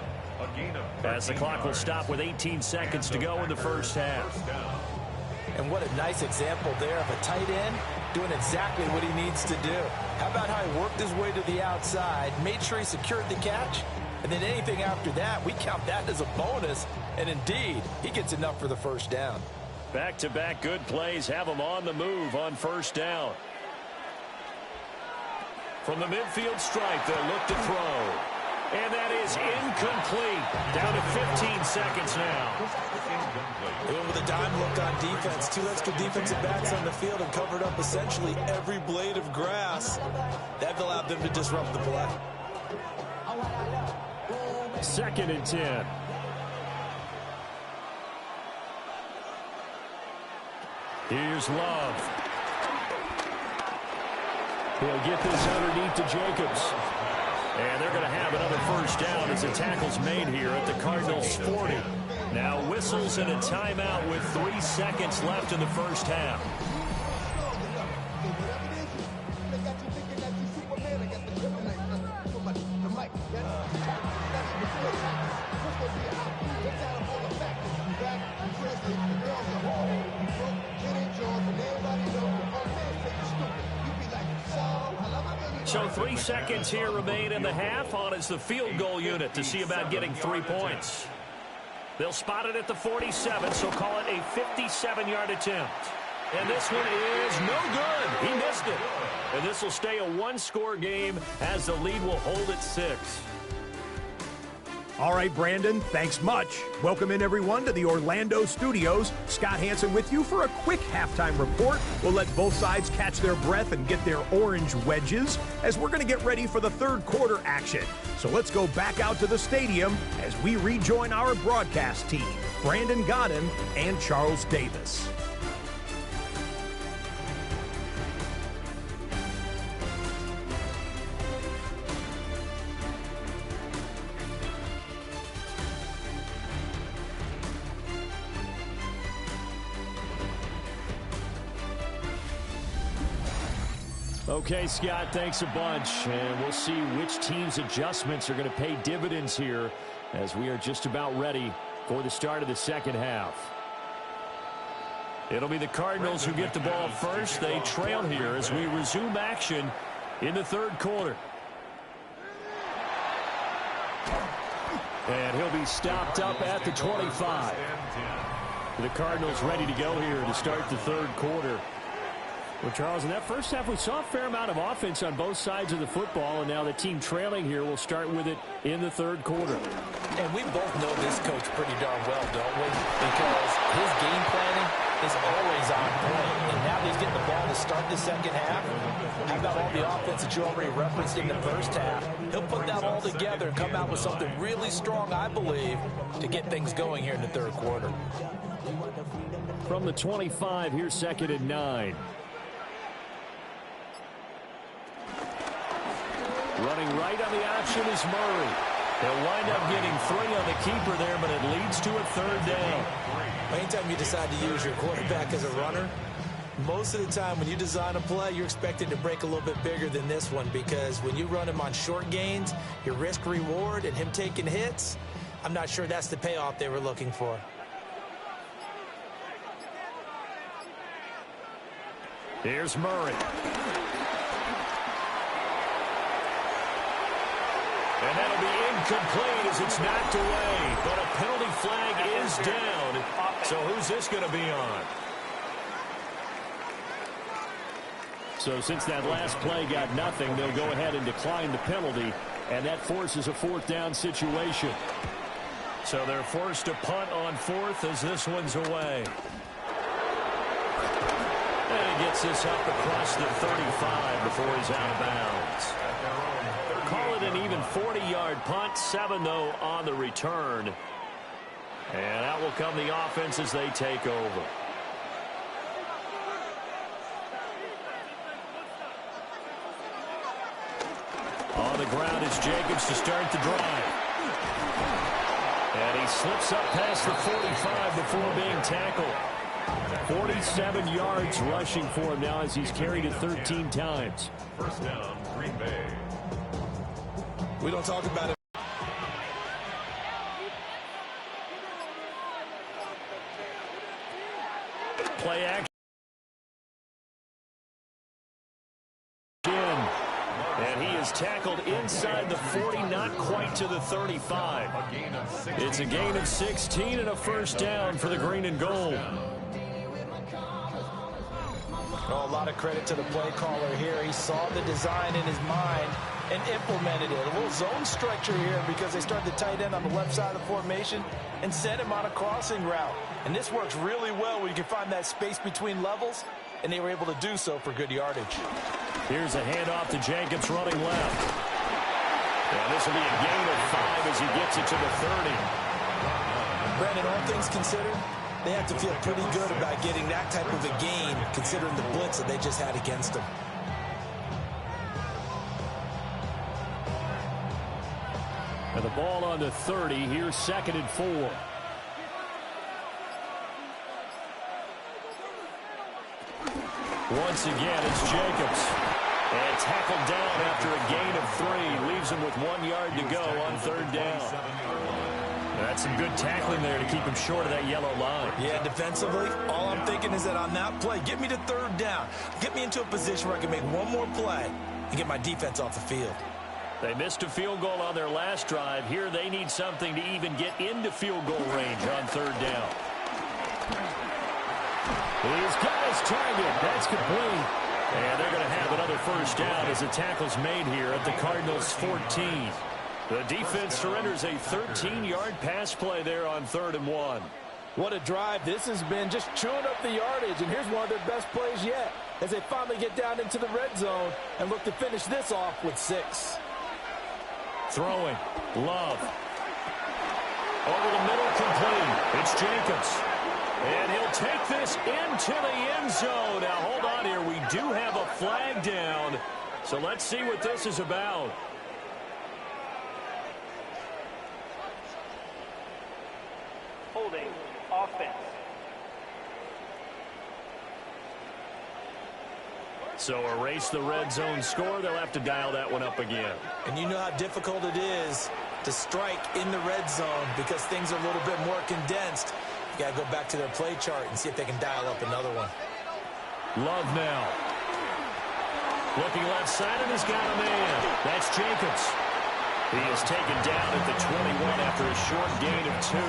as the clock will stop with 18 seconds to go in the first half. And what a nice example there of a tight end doing exactly what he needs to do. How about how he worked his way to the outside, made sure he secured the catch, and then anything after that, we count that as a bonus. And indeed, he gets enough for the first down. Back-to-back good plays have him on the move on first down. From the midfield stripe, they'll look to throw. And that is incomplete. Down to 15 seconds now. They went with a dime look on defense. 2 extra defensive backs on the field and covered up essentially every blade of grass. That allowed them to disrupt the play. 2nd and 10. Here's Love. He'll get this underneath to Jacobs. And they're going to have another first down as the tackle's made here at the Cardinals' 40. Now whistles and a timeout with 3 seconds left in the first half. So 3 seconds here remain in the half on as the field goal unit to see about getting 3 points. They'll spot it at the 47, so call it a 57-yard attempt. And this one is no good. He missed it. And this will stay a 1-score game as the lead will hold at 6. All right, Brandon, thanks much. Welcome in, everyone, to the Orlando studios. Scott Hansen with you for a quick halftime report. We'll let both sides catch their breath and get their orange wedges as we're going to get ready for the third quarter action. So let's go back out to the stadium as we rejoin our broadcast team, Brandon Godden and Charles Davis. Okay, Scott, thanks a bunch. And we'll see which team's adjustments are going to pay dividends here as we are just about ready for the start of the second half. It'll be the Cardinals who get the ball first. They trail here as we resume action in the third quarter. And he'll be stopped up at the 25. The Cardinals ready to go here to start the third quarter. Well, Charles, in that first half, we saw a fair amount of offense on both sides of the football, and now the team trailing here will start with it in the third quarter. And we both know this coach pretty darn well, don't we? Because his game planning is always on point. And now he's getting the ball to start the second half. How about all the offense that you already referenced in the first half? He'll put that all together and come out with something really strong, I believe, to get things going here in the third quarter. From the 25, here's 2nd and 9. Running right on the option is Murray. He'll wind up getting 3 on the keeper there, but it leads to a 3rd down. Anytime you decide to use your quarterback as a runner, most of the time when you design a play, you're expected to break a little bit bigger than this one, because when you run him on short gains, your risk-reward and him taking hits, I'm not sure that's the payoff they were looking for. Here's Murray. And that'll be incomplete as it's knocked away. But a penalty flag is down. So who's this going to be on? So since that last play got nothing, they'll go ahead and decline the penalty. And that forces a 4th down situation. So they're forced to punt on 4th as this one's away. And he gets this up across the 35 before he's out of bounds. Call it an even 40-yard punt. 7, though, on the return. And out will come the offense as they take over. On the ground is Jacobs to start the drive. And he slips up past the 45 before being tackled. 47 yards rushing for him now as he's carried it 13 times. First down, Green Bay. We don't talk about it. Play action. And he is tackled inside the 40, not quite to the 35. It's a gain of 16 and a first down for the green and gold. Oh, a lot of credit to the play caller here. He saw the design in his mind and implemented it. A little zone structure here because they started the tight end on the left side of the formation and sent him on a crossing route. And this works really well when you can find that space between levels, and they were able to do so for good yardage. Here's a handoff to Jacobs running left. And this will be a gain of 5 as he gets it to the 30. Brandon, all things considered, they have to feel pretty good about getting that type of a gain considering the blitz that they just had against them. And the ball on the 30. Here's 2nd and 4. Once again, it's Jacobs. And tackled down after a gain of 3. Leaves him with 1 yard to go on 3rd down. That's some good tackling there to keep him short of that yellow line. Yeah, defensively, all I'm thinking is that on that play, get me to 3rd down. Get me into a position where I can make one more play and get my defense off the field. They missed a field goal on their last drive. Here they need something to even get into field goal range on 3rd down. He's got his target. That's complete. And they're going to have another first down as the tackle's made here at the Cardinals' 14. The defense surrenders a 13-yard pass play there on 3rd and 1. What a drive this has been, just chewing up the yardage. And here's one of their best plays yet as they finally get down into the red zone and look to finish this off with 6. Throwing. Love. Over the middle, complete. It's Jacobs. And he'll take this into the end zone. Now, hold on here. We do have a flag down. So let's see what this is about. Holding offense. So erase the red zone score. They'll have to dial that one up again. And you know how difficult it is to strike in the red zone because things are a little bit more condensed. You got to go back to their play chart and see if they can dial up another one. Love now. Looking left side, and he's got a man. That's Jacobs. He is taken down at the 21 after a short gain of 2.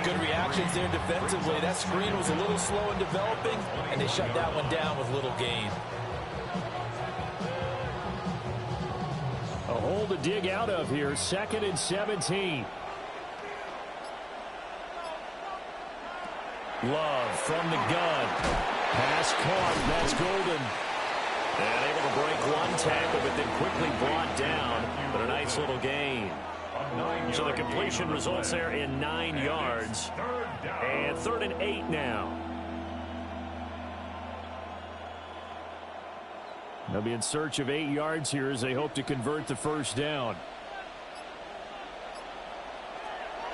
Good reactions there defensively. That screen was a little slow in developing, and they shut that one down with little gain. A hole to dig out of here. 2nd and 17. Love from the gun. Pass caught. That's Golden. And able to break one tackle, but then quickly brought down. But a nice little gain. So the completion results there in 9 yards. And 3rd and 8 now. They'll be in search of 8 yards here as they hope to convert the first down.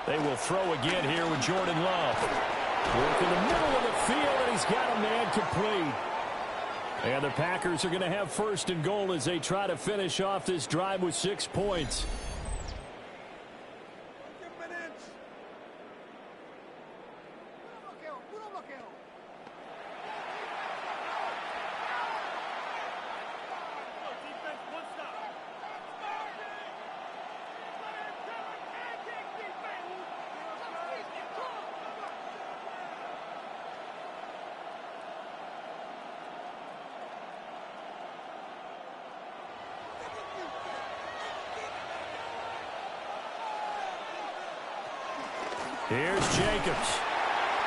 They will throw again here with Jordan Love. Work in the middle of the field, and he's got a man complete. And the Packers are going to have 1st and goal as they try to finish off this drive with 6 points. Here's Jacobs.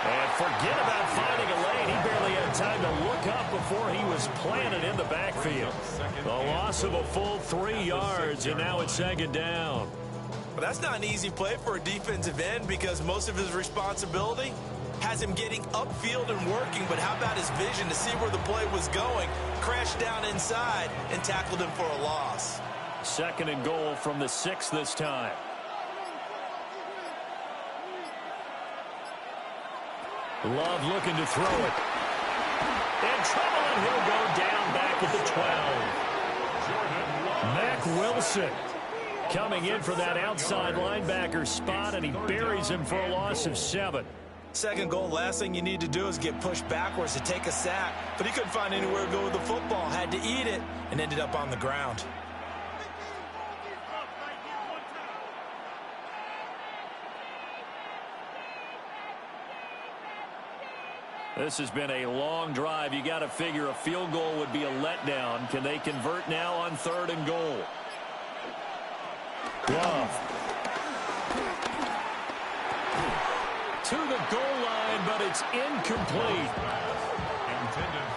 And forget about finding a lane. He barely had time to look up before he was planted in the backfield. The loss of a full 3 yards, and now it's 2nd down. But that's not an easy play for a defensive end because most of his responsibility has him getting upfield and working. But how about his vision to see where the play was going, crashed down inside, and tackled him for a loss. 2nd and goal from the 6 this time. Love looking to throw it. In trouble, and he'll go down back at the 12. Mack Wilson coming in for that outside linebacker spot, and he buries him for a loss of 7. 2nd goal, last thing you need to do is get pushed backwards to take a sack. But he couldn't find anywhere to go with the football, had to eat it, and ended up on the ground. This has been a long drive. You got to figure a field goal would be a letdown. Can they convert now on 3rd and goal? Love. To the goal line, but it's incomplete.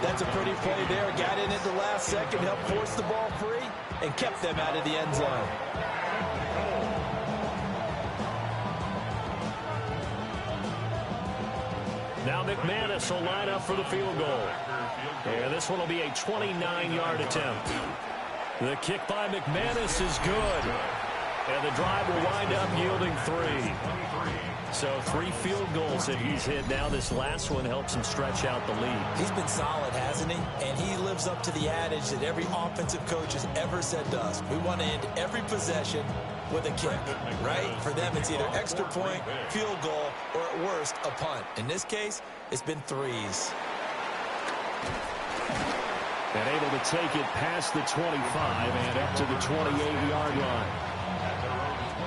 That's a pretty play there. Got in at the last second, helped force the ball free, and kept them out of the end zone. Now McManus will line up for the field goal. And this one will be a 29-yard attempt. The kick by McManus is good. And the drive will wind up yielding 3. So 3 field goals that he's hit now. This last one helps him stretch out the lead. He's been solid, hasn't he? And he lives up to the adage that every offensive coach has ever said to us. We want to end every possession with a kick, right? For them, it's either extra point, field goal, or at worst, a punt. In this case, it's been 3s. And able to take it past the 25 and up to the 28-yard line.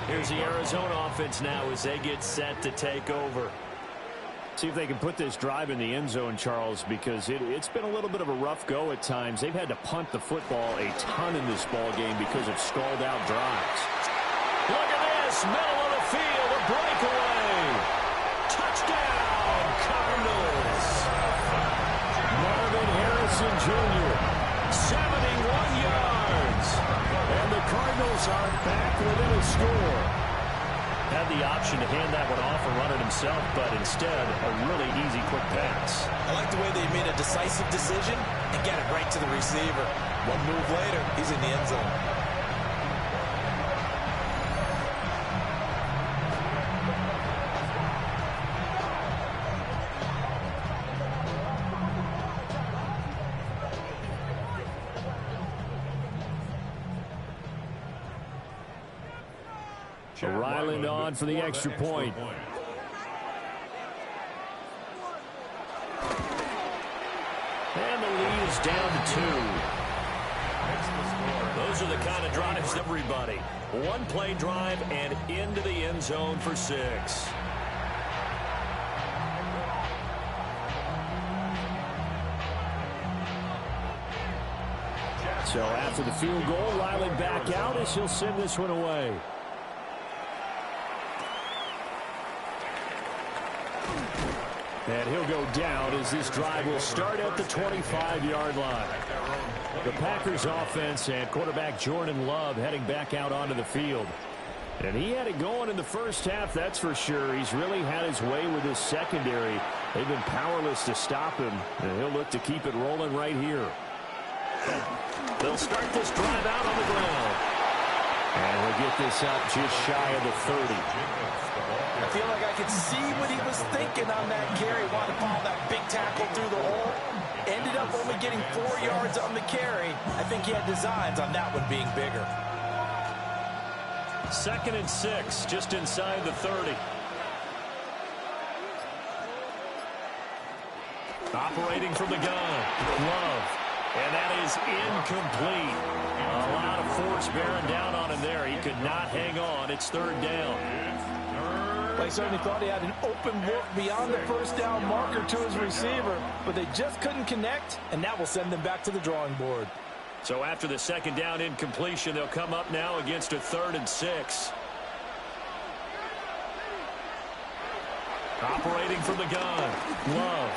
Here's the Arizona offense now as they get set to take over. See if they can put this drive in the end zone, Charles, because it's been a little bit of a rough go at times. They've had to punt the football a ton in this ball game because of stalled-out drives. Look at this, middle of the field, a breakaway. Touchdown, Cardinals. Marvin Harrison Jr., 71 yards. And the Cardinals are back within a score. Had the option to hand that one off and run it himself, but instead, a really easy, quick pass. I like the way they made a decisive decision and get it right to the receiver. One move later, he's in the end zone. Ryland on for the extra point. And the lead is down to 2. Those are the kind of drives, everybody. One play drive and into the end zone for 6. So after the field goal, Riley back out as he'll send this one away. And he'll go down as this drive will start at the 25-yard line. The Packers offense and quarterback Jordan Love heading back out onto the field. And he had it going in the first half, that's for sure. He's really had his way with his secondary. They've been powerless to stop him, and he'll look to keep it rolling right here. They'll start this drive out on the ground. And we'll get this up just shy of the 30. I feel like I could see what he was thinking on that carry. Wanted to follow that big tackle through the hole. Ended up only getting 4 yards on the carry. I think he had designs on that one being bigger. 2nd and 6, just inside the 30. Operating from the gun, Love. And that is incomplete. A lot of force bearing down on him there. He could not hang on. It's 3rd down. Well, he certainly thought he had an open look beyond the first down marker to his receiver, but they just couldn't connect, and that will send them back to the drawing board. So after the 2nd down incompletion, they'll come up now against a 3rd and 6. Operating from the gun, Love.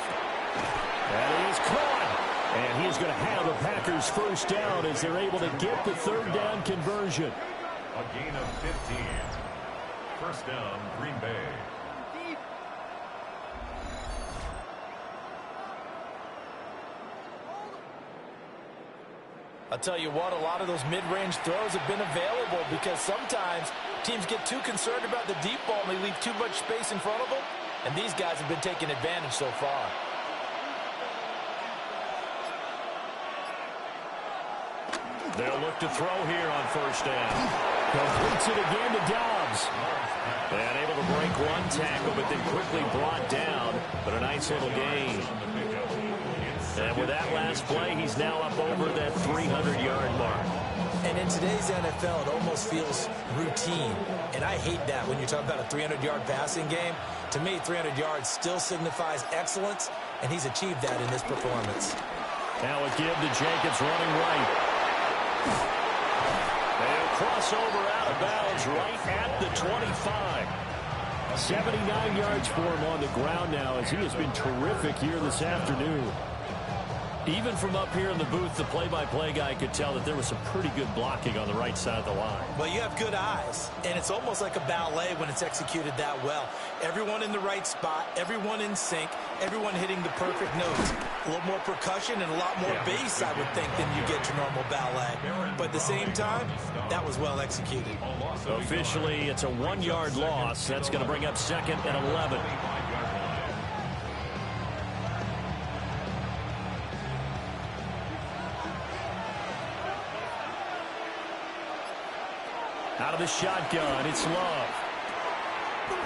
That is caught. And he is going to have the Packers first down as they're able to get the 3rd down conversion. A gain of 15. First down, Green Bay. I'll tell you what, a lot of those mid-range throws have been available because sometimes teams get too concerned about the deep ball and they leave too much space in front of them, and these guys have been taking advantage so far. They'll look to throw here on first down. Completes it again to Dobbs. And able to break one tackle, but then quickly brought down. But a nice little gain. And with that last play, he's now up over that 300-yard mark. And in today's NFL, it almost feels routine. And I hate that when you're talking about a 300-yard passing game. To me, 300 yards still signifies excellence, and he's achieved that in this performance. Now a give to Jacobs running right. They'll cross over out of bounds right at the 25. 79 yards for him on the ground now as he has been terrific here this afternoon. Even from up here in the booth, the play-by-play guy could tell that there was some pretty good blocking on the right side of the line. Well, you have good eyes, and it's almost like a ballet when it's executed that well. Everyone in the right spot, everyone in sync, everyone hitting the perfect notes. A little more percussion and a lot more bass, I would think, than you get your normal ballet. But at the same time, that was well executed. Officially, it's a 1-yard loss. That's going to bring up 2nd and 11. Out of the shotgun, it's Love.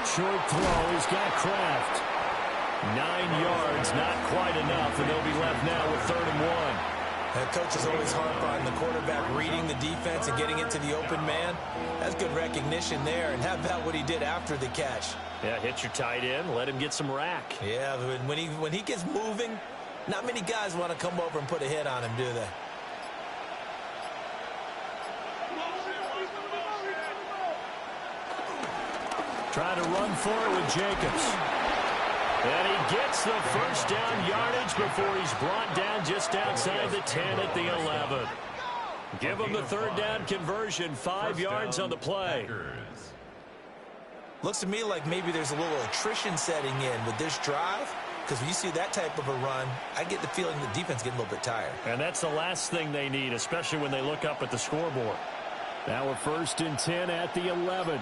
Short throw, he's got Kraft. 9 yards, not quite enough, and they'll be left now with 3rd and 1. Coaches always harp on the quarterback reading the defense and getting into the open man. That's good recognition there, and how about what he did after the catch? Yeah, hit your tight end, let him get some rack. Yeah, when he gets moving, not many guys want to come over and put a hit on him, do they? Trying to run for it with Jacobs. And he gets the first down yardage before he's brought down just outside the 10 at the 11. Give him the 3rd down conversion, 5 yards on the play. Looks to me like maybe there's a little attrition setting in with this drive, because when you see that type of a run, I get the feeling the defense getting a little bit tired. And that's the last thing they need, especially when they look up at the scoreboard. Now we're 1st and 10 at the 11.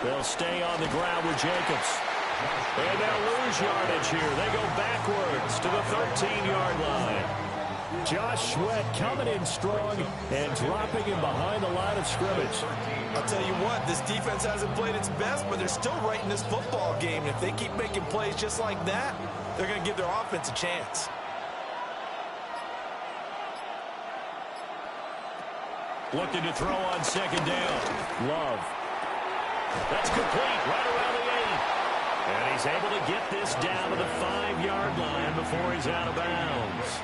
They'll stay on the ground with Jacobs. And they'll lose yardage here. They go backwards to the 13-yard line. Josh Sweat coming in strong and dropping him behind the line of scrimmage. I'll tell you what, this defense hasn't played its best, but they're still right in this football game. And if they keep making plays just like that, they're going to give their offense a chance. Looking to throw on 2nd down. Love. That's complete right around the 8. And he's able to get this down to the 5-yard line before he's out of bounds.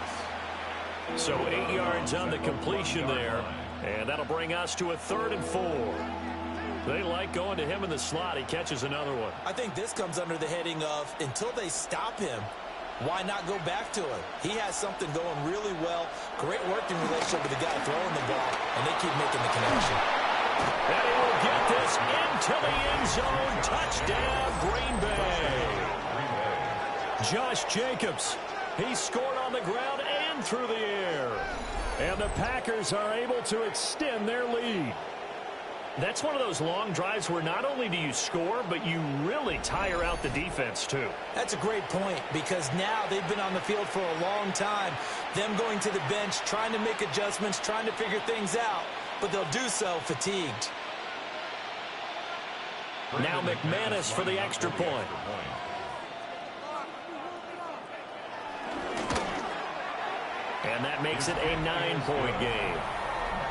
So 8 yards on the completion there. And that'll bring us to a 3rd and 4. They like going to him in the slot. He catches another one. I think this comes under the heading of until they stop him, why not go back to him? He has something going really well. Great working relationship with the guy throwing the ball, and they keep making the connection. And he will get this into the end zone. Touchdown, Green Bay. Josh Jacobs, he scored on the ground and through the air. And the Packers are able to extend their lead. That's one of those long drives where not only do you score, but you really tire out the defense, too. That's a great point, because now they've been on the field for a long time. Them going to the bench, trying to make adjustments, trying to figure things out, but they'll do so fatigued. Now McManus for the extra point. And that makes it a 9-point game.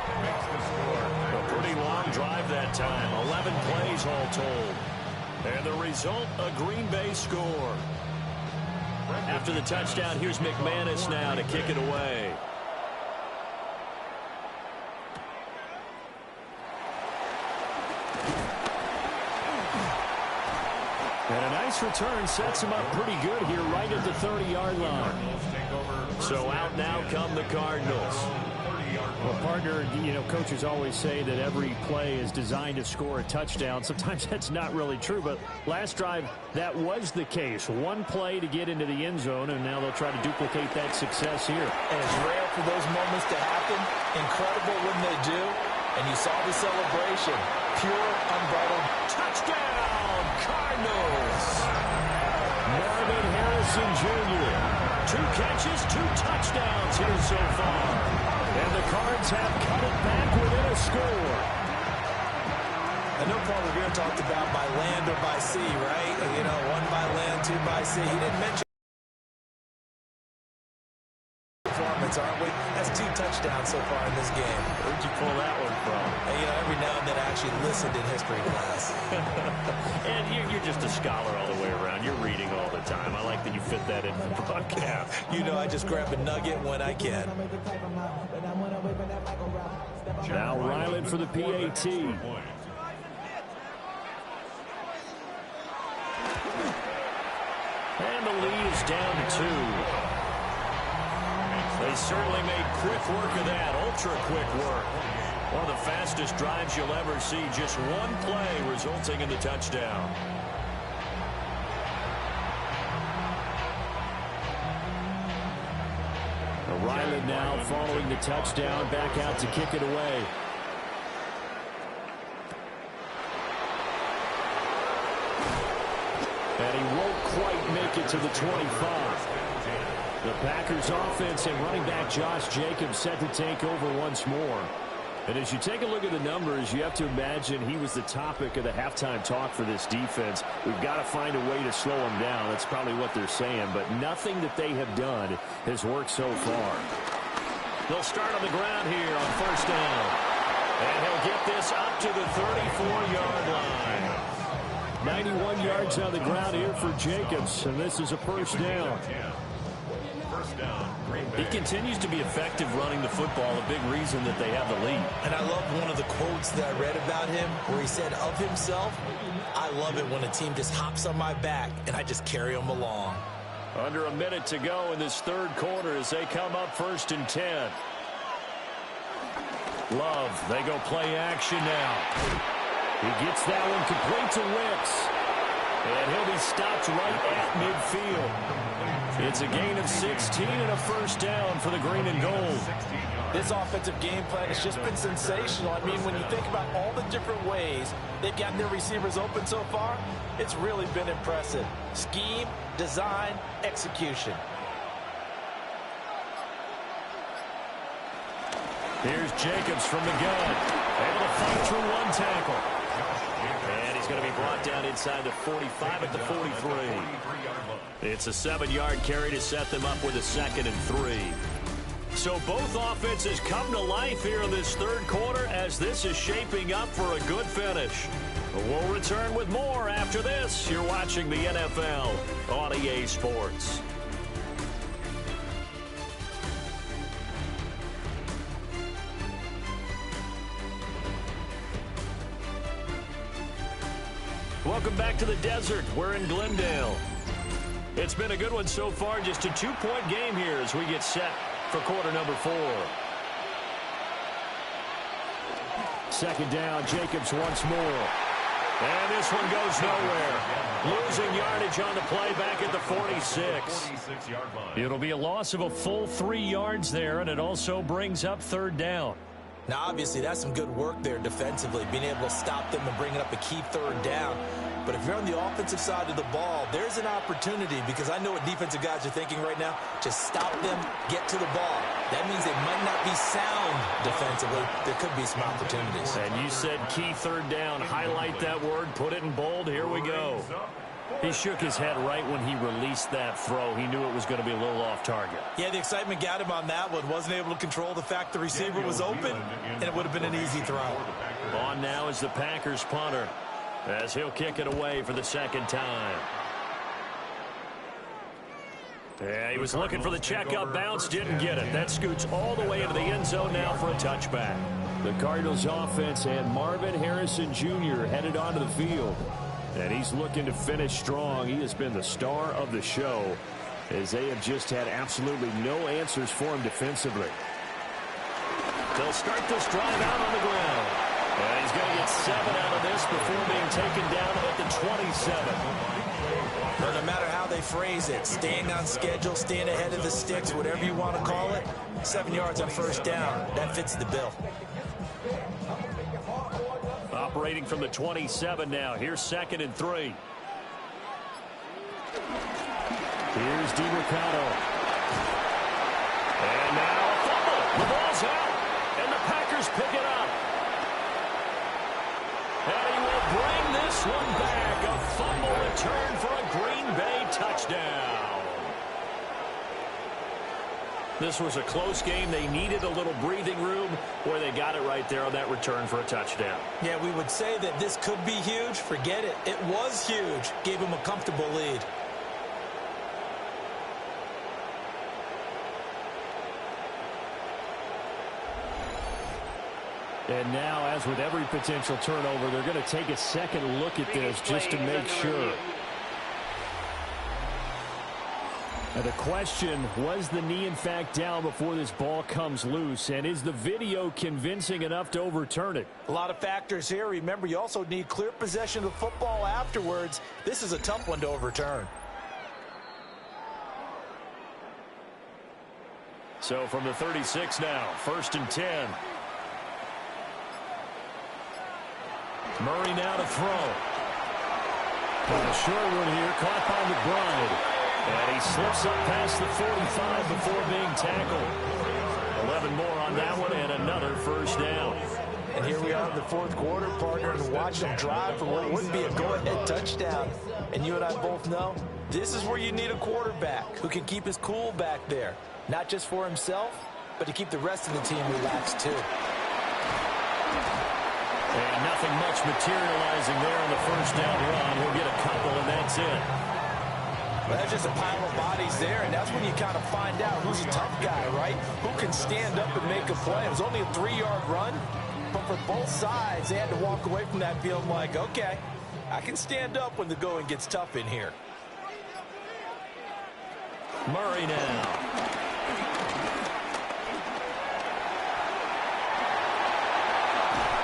A pretty long drive that time. 11 plays all told. And the result, a Green Bay score. After the touchdown, here's McManus now to kick it away. And a nice return sets him up pretty good here right at the 30-yard line. So out now come the Cardinals. Well, partner, you know, coaches always say that every play is designed to score a touchdown. Sometimes that's not really true, but last drive, that was the case. One play to get into the end zone, and now they'll try to duplicate that success here. And it's rare for those moments to happen. Incredible when they do. And you saw the celebration. Pure, unbridled touchdown, Cardinals. Marvin Harrison Jr. 2 catches, 2 touchdowns here so far. And the Cards have cut it back within a score. I know Paul Revere talked about by land or by sea, right? You know, 1 by land, 2 by sea. He didn't mention performance, aren't we? That's 2 touchdowns so far in this game. Where'd you pull that one from? And, you know, every now and then I actually listened in history class. And you're just a scholar all the way around. You're reading all the time. I like that you fit that in the broadcast. You know, I just grab a nugget when I can. Now Ryland for the PAT. And the lead is down to 2. They certainly made quick work of that, ultra-quick work. One of the fastest drives you'll ever see, just 1 play resulting in the touchdown. Ryland now following the touchdown, back out to kick it away. And he won't quite make it to the 25. The Packers offense and running back Josh Jacobs set to take over once more. And as you take a look at the numbers, you have to imagine he was the topic of the halftime talk for this defense. We've got to find a way to slow him down. That's probably what they're saying. But nothing that they have done has worked so far. They'll start on the ground here on 1st down. And he'll get this up to the 34-yard line. 91 yards on the ground here for Jacobs. And this is a 1st down. He continues to be effective running the football, a big reason that they have the lead. And I love one of the quotes that I read about him where he said of himself, I love it when a team just hops on my back and I just carry them along. Under a minute to go in this 3rd quarter as they come up 1st and 10. Love, they go play action now. He gets that one complete to Wicks. And he'll be stopped right at midfield. It's a gain of 16 and a 1st down for the green and gold. This offensive game plan has just been sensational. I mean, when you think about all the different ways they've gotten their receivers open so far, it's really been impressive. Scheme, design, execution. Here's Jacobs from the gun. Able to fight through 1 tackle. And he's going to be brought down inside the 45 at the 43. It's a 7-yard carry to set them up with a 2nd and 3. So both offenses come to life here in this 3rd quarter as this is shaping up for a good finish. We'll return with more after this. You're watching the NFL on EA Sports. Welcome back to the desert. We're in Glendale. It's been a good one so far. Just a 2-point game here as we get set for quarter number 4. Second down, Jacobs once more. And this one goes nowhere. Losing yardage on the play back at the 46. It'll be a loss of a full 3 yards there, and it also brings up third down. Now, obviously, that's some good work there defensively, being able to stop them and bringing up a key third down. But if you're on the offensive side of the ball, there's an opportunity, because I know what defensive guys are thinking right now. Just stop them, get to the ball. That means they might not be sound defensively. There could be some opportunities. And you said key third down. Highlight that word, put it in bold. Here we go. He shook his head right when he released that throw. He knew it was going to be a little off target. Yeah, the excitement got him on that one. Wasn't able to control the fact the receiver was open, and it would have been an easy throw. On now is the Packers punter, as he'll kick it away for the second time. Yeah, he was looking for the checkup bounce, didn't get it. That scoots all the way into the end zone now for a touchback. The Cardinals offense and Marvin Harrison Jr. headed onto the field. And he's looking to finish strong. He has been the star of the show, as they have just had absolutely no answers for him defensively. They'll start this drive out on the ground. And he's going to get 7 out of this before being taken down at the 27. Well, no matter how they phrase it, staying on schedule, staying ahead of the sticks, whatever you want to call it, 7 yards on first down, that fits the bill. Operating from the 27 now. Here's 2nd and 3. Here's DeMarcado. And now a fumble. The ball's out. And the Packers pick it up. And he will bring this one back. A fumble return for a Green Bay touchdown. This was a close game. They needed a little breathing room, where they got it right there on that return for a touchdown. Yeah, we would say that this could be huge. Forget it. It was huge. Gave him a comfortable lead. And now, as with every potential turnover, they're going to take a second look at this just to make sure. Now the question, was the knee in fact down before this ball comes loose? And is the video convincing enough to overturn it? A lot of factors here. Remember, you also need clear possession of the football afterwards. This is a tough one to overturn. So from the 36 now, 1st and 10. Murray now to throw. A short one here, caught by McBride. And he slips up past the 45 before being tackled. 11 more on that one, and another first down. And here we are in the 4th quarter, partner, and watch them drive for what would be a go-ahead touchdown. And you and I both know this is where you need a quarterback who can keep his cool back there. Not just for himself, but to keep the rest of the team relaxed too. And nothing much materializing there on the first down run. He'll get a couple, and that's it. Well, that's just a pile of bodies there, and that's when you kind of find out who's a tough guy, right? Who can stand up and make a play. It was only a 3-yard run, but for both sides, they had to walk away from that feeling like, okay, I can stand up when the going gets tough in here. Murray now.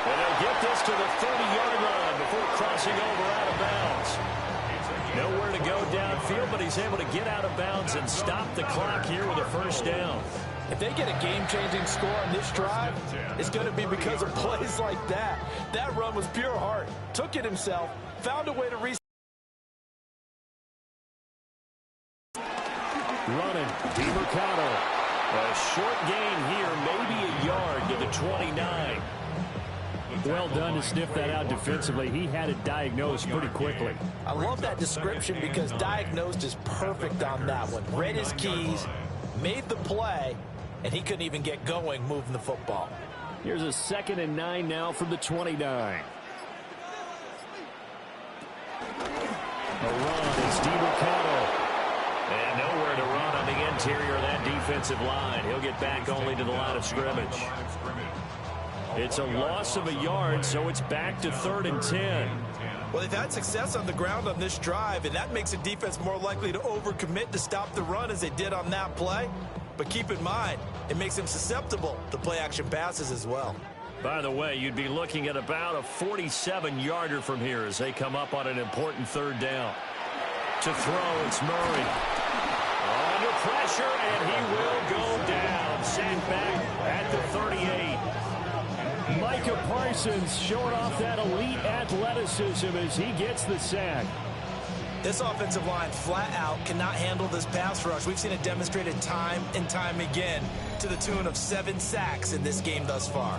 And they'll get this to the 30-yard line before crossing over out of bounds. Nowhere to go downfield, but he's able to get out of bounds and stop the clock here with a first down. If they get a game-changing score on this drive, it's going to be because of plays like that. That run was pure heart. Took it himself, found a way to reset. Running, DeMarcado. A short gain here, maybe a yard to the 29. Well done to sniff that out defensively. He had it diagnosed pretty quickly. I love that description because diagnosed is perfect on that one. Read his keys, made the play, and he couldn't even get going moving the football. Here's a 2nd and 9 now from the 29. A run, it's DeMarcado. And nowhere to run on the interior of that defensive line. He'll get back only to the line of scrimmage. It's a loss of a yard, so it's back to 3rd and 10. Well, they've had success on the ground on this drive, and that makes a defense more likely to overcommit to stop the run as they did on that play. But keep in mind, it makes them susceptible to play-action passes as well. By the way, you'd be looking at about a 47-yarder from here as they come up on an important 3rd down. To throw, it's Murray. Under pressure, and he will go down. Sacked back at the 38. Micah Parsons showing off that elite athleticism as he gets the sack. This offensive line flat out cannot handle this pass rush. We've seen it demonstrated time and time again to the tune of 7 sacks in this game thus far.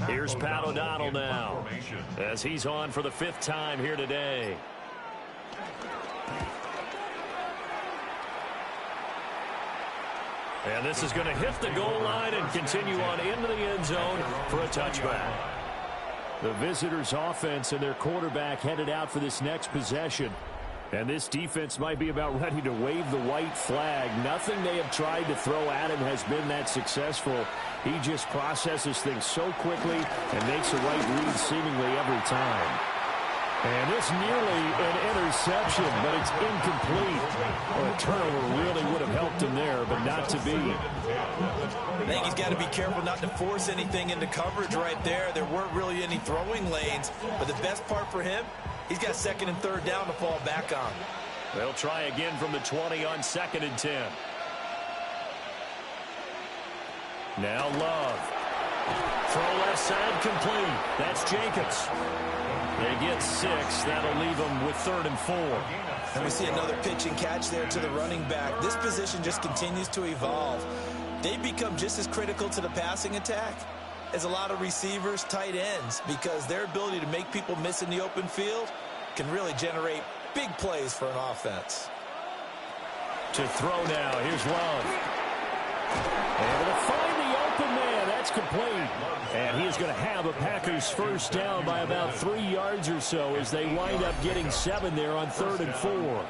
Here's Pat O'Donnell now as he's on for the 5th time here today. And this is going to hit the goal line and continue on into the end zone for a touchback. The visitors' offense and their quarterback headed out for this next possession. And this defense might be about ready to wave the white flag. Nothing they have tried to throw at him has been that successful. He just processes things so quickly and makes the right read seemingly every time. And it's nearly an interception, but it's incomplete. Well, a turnover really would have helped him there, but not to be. I think he's got to be careful not to force anything into coverage right there. There weren't really any throwing lanes, but the best part for him, he's got 2nd and 3rd down to fall back on. They'll try again from the 20 on 2nd and 10. Now Love. Throw left side complete. That's Jacobs. They get 6. That'll leave them with 3rd and 4. And we see another pitch and catch there to the running back. This position just continues to evolve. They become just as critical to the passing attack as a lot of receivers, tight ends, because their ability to make people miss in the open field can really generate big plays for an offense. To throw now, here's Love. Able to find the open man. That's complete. And he is going to have a Packers 1st down by about 3 yards or so as they wind up getting 7 there on 3rd and 4.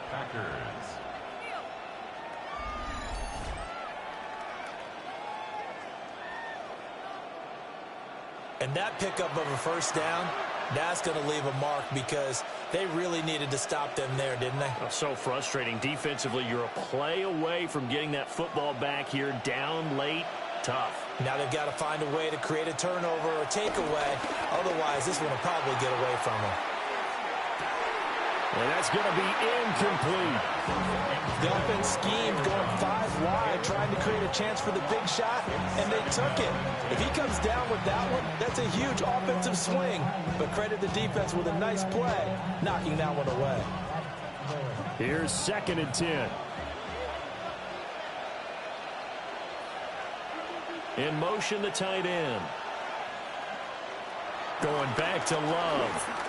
And that pickup of a 1st down, that's going to leave a mark because they really needed to stop them there, didn't they? Oh, so frustrating. Defensively, you're a play away from getting that football back here down late. Tough. Now they've got to find a way to create a turnover or takeaway. Otherwise, this one will probably get away from them. And that's going to be incomplete. The offense schemed going 5 wide, trying to create a chance for the big shot, and they took it. If he comes down with that one, that's a huge offensive swing. But credit the defense with a nice play, knocking that one away. Here's 2nd and 10. In motion, the tight end. Going back to Love.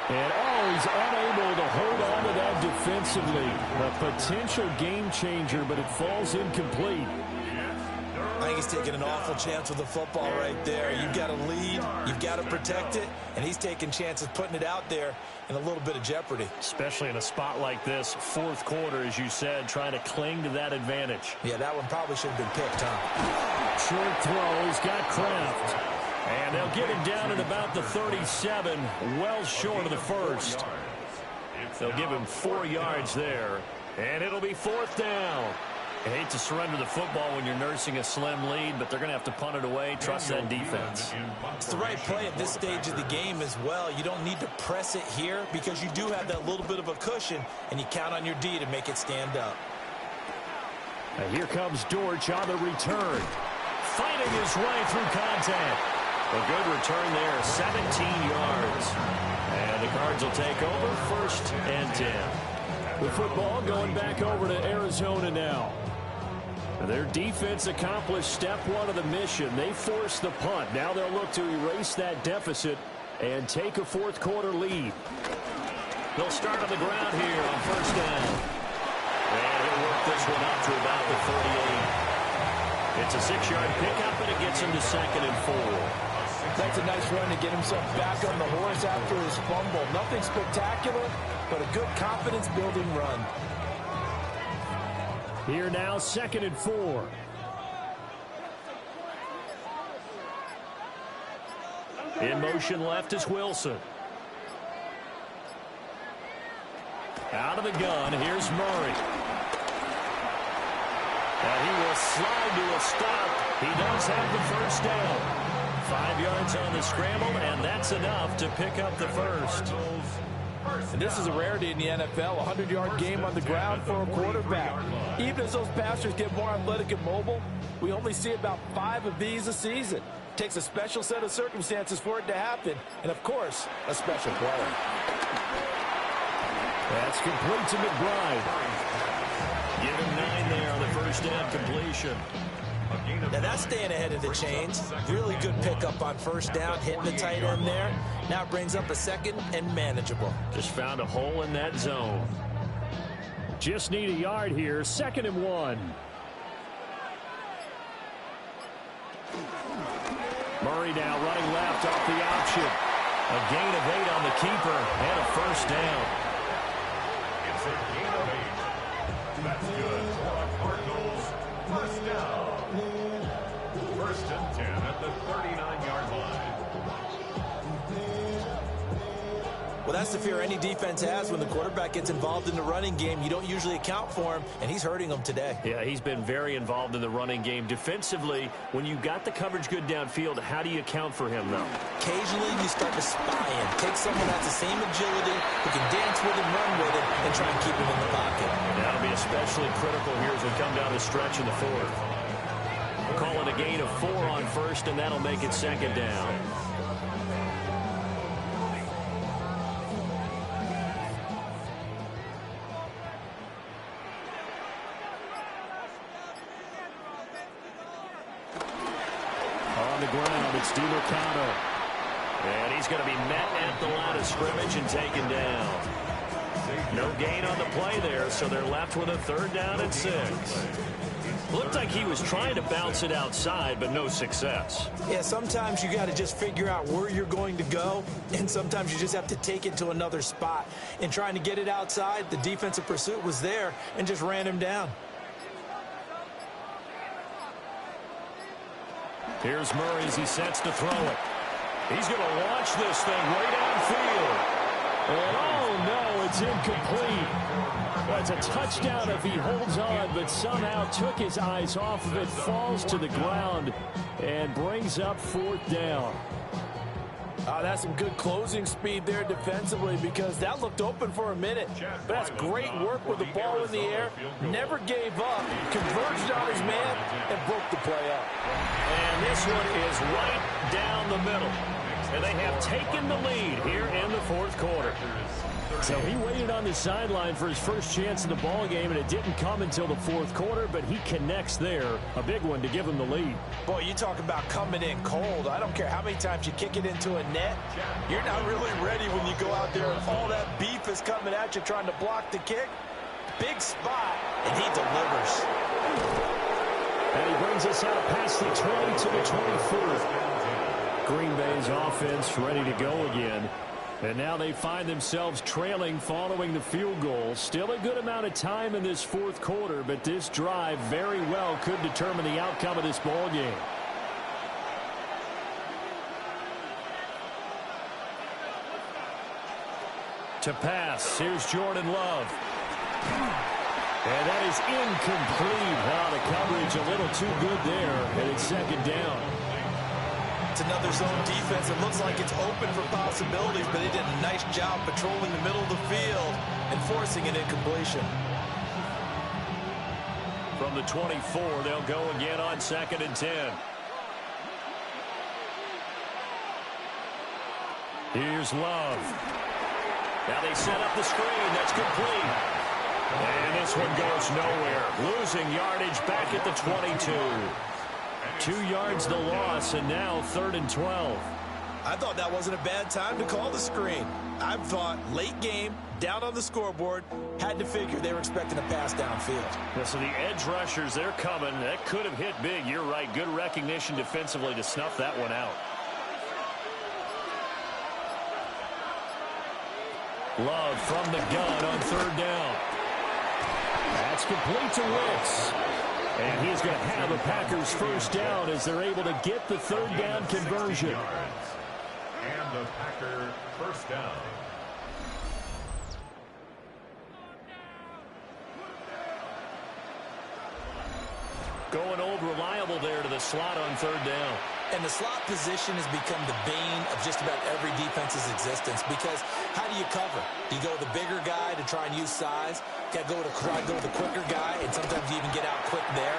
And, he's unable to hold on to that defensively. A potential game changer, but it falls incomplete. I think he's taking an awful chance with the football right there. You've got to lead, you've got to protect it, and he's taking chances putting it out there in a little bit of jeopardy. Especially in a spot like this, 4th quarter, as you said, trying to cling to that advantage. Yeah, that one probably should have been picked, huh? Short throw, he's got Kraft. And they'll get him down at about the 37, well short of the 1st. They'll give him 4 yards there, and it'll be 4th down. I hate to surrender the football when you're nursing a slim lead, but they're going to have to punt it away. Trust that defense. It's the right play at this stage of the game as well. You don't need to press it here because you do have that little bit of a cushion, and you count on your D to make it stand up. And here comes Dortch on the return. Fighting his way through contact. A good return there, 17 yards. And the Cards will take over 1st and 10. The football going back over to Arizona now. Their defense accomplished step 1 of the mission. They forced the punt. Now they'll look to erase that deficit and take a 4th quarter lead. They'll start on the ground here on 1st down. And he'll work this one up to about the 38. It's a 6-yard pickup, and it gets him to 2nd and 4. That's a nice run to get himself back on the horse after his fumble. Nothing spectacular, but a good confidence-building run. Here now, 2nd and 4. In motion left is Wilson. Out of the gun, here's Murray. And he will slide to a stop. He does have the first down. 5 yards on the scramble, and that's enough to pick up the first. And this is a rarity in the NFL, a 100-yard game on the ground for a quarterback. Even as those passers get more athletic and mobile, we only see about 5 of these a season. Takes a special set of circumstances for it to happen, and of course, a special player. That's complete to McBride. Give him 9 there on the first down completion. Now that's staying ahead of the chains. Really good pickup on first down, hitting the tight end there. Now it brings up a 2nd and manageable. Just found a hole in that zone. Just need a yard here, 2nd and 1. Murray now running left off the option. A gain of 8 on the keeper and a first down. It's a gain of 8. That's good for the Cardinals. First down. 1st and 10 at the 39-yard line. Well, that's the fear any defense has when the quarterback gets involved in the running game. You don't usually account for him, and he's hurting them today. Yeah, he's been very involved in the running game. Defensively, when you got the coverage good downfield, how do you account for him, though? Occasionally, you start to spy him. Take someone that's the same agility, who can dance with him, run with him, and try and keep him in the pocket. That'll be especially critical here as we come down the stretch in the 4th. Call it a gain of 4 on first, and that'll make it 2nd down. On the ground, it's DiMercato. And he's going to be met at the line of scrimmage and taken down. No gain on the play there, so they're left with a 3rd down and 6. Looked like he was trying to bounce it outside, but no success. Yeah, sometimes you got to just figure out where you're going to go, and sometimes you just have to take it to another spot. In trying to get it outside, the defensive pursuit was there and just ran him down. Here's Murray as he sets to throw it. He's going to launch this thing way downfield. And oh no, it's incomplete. That's a touchdown if he holds on, but somehow took his eyes off of it, falls to the ground, and brings up 4th down. That's some good closing speed there defensively, because that looked open for a minute. But that's great work with the ball in the air. Never gave up, converged on his man, and broke the play up. And this one is right down the middle. And they have taken the lead here in the 4th quarter. So he waited on the sideline for his first chance in the ball game, and it didn't come until the 4th quarter, but he connects there. A big one to give him the lead. Boy, you talk about coming in cold. I don't care how many times you kick it into a net. You're not really ready when you go out there and all that beef is coming at you trying to block the kick. Big spot, and he delivers. And he brings us out past the 20 to the 24. Green Bay's offense ready to go again. And now they find themselves trailing following the field goal. Still a good amount of time in this 4th quarter, but this drive very well could determine the outcome of this ball game. To pass, here's Jordan Love. And that is incomplete. Wow, the coverage a little too good there, and it's 2nd down. It's another zone defense. It looks like it's open for possibilities, but they did a nice job patrolling the middle of the field and forcing an incompletion. From the 24, they'll go again on 2nd and 10. Here's Love. Now they set up the screen. That's complete. And this one goes nowhere. Losing yardage back at the 22. 2 yards the loss, and now 3rd and 12. I thought that wasn't a bad time to call the screen. I thought late game, down on the scoreboard, had to figure they were expecting a pass downfield. Yeah, so the edge rushers, they're coming. That could have hit big. You're right. Good recognition defensively to snuff that one out. Love from the gun on third down. That's complete to Wicks. And he's going to have a Packers first down as they're able to get the third down conversion. And the Packer first down. Going old reliable there to the slot on third down. And the slot position has become the bane of just about every defense's existence, because how do you cover? Do you go to the bigger guy to try and use size? Got to go to the quicker guy, and sometimes you even get out quick there.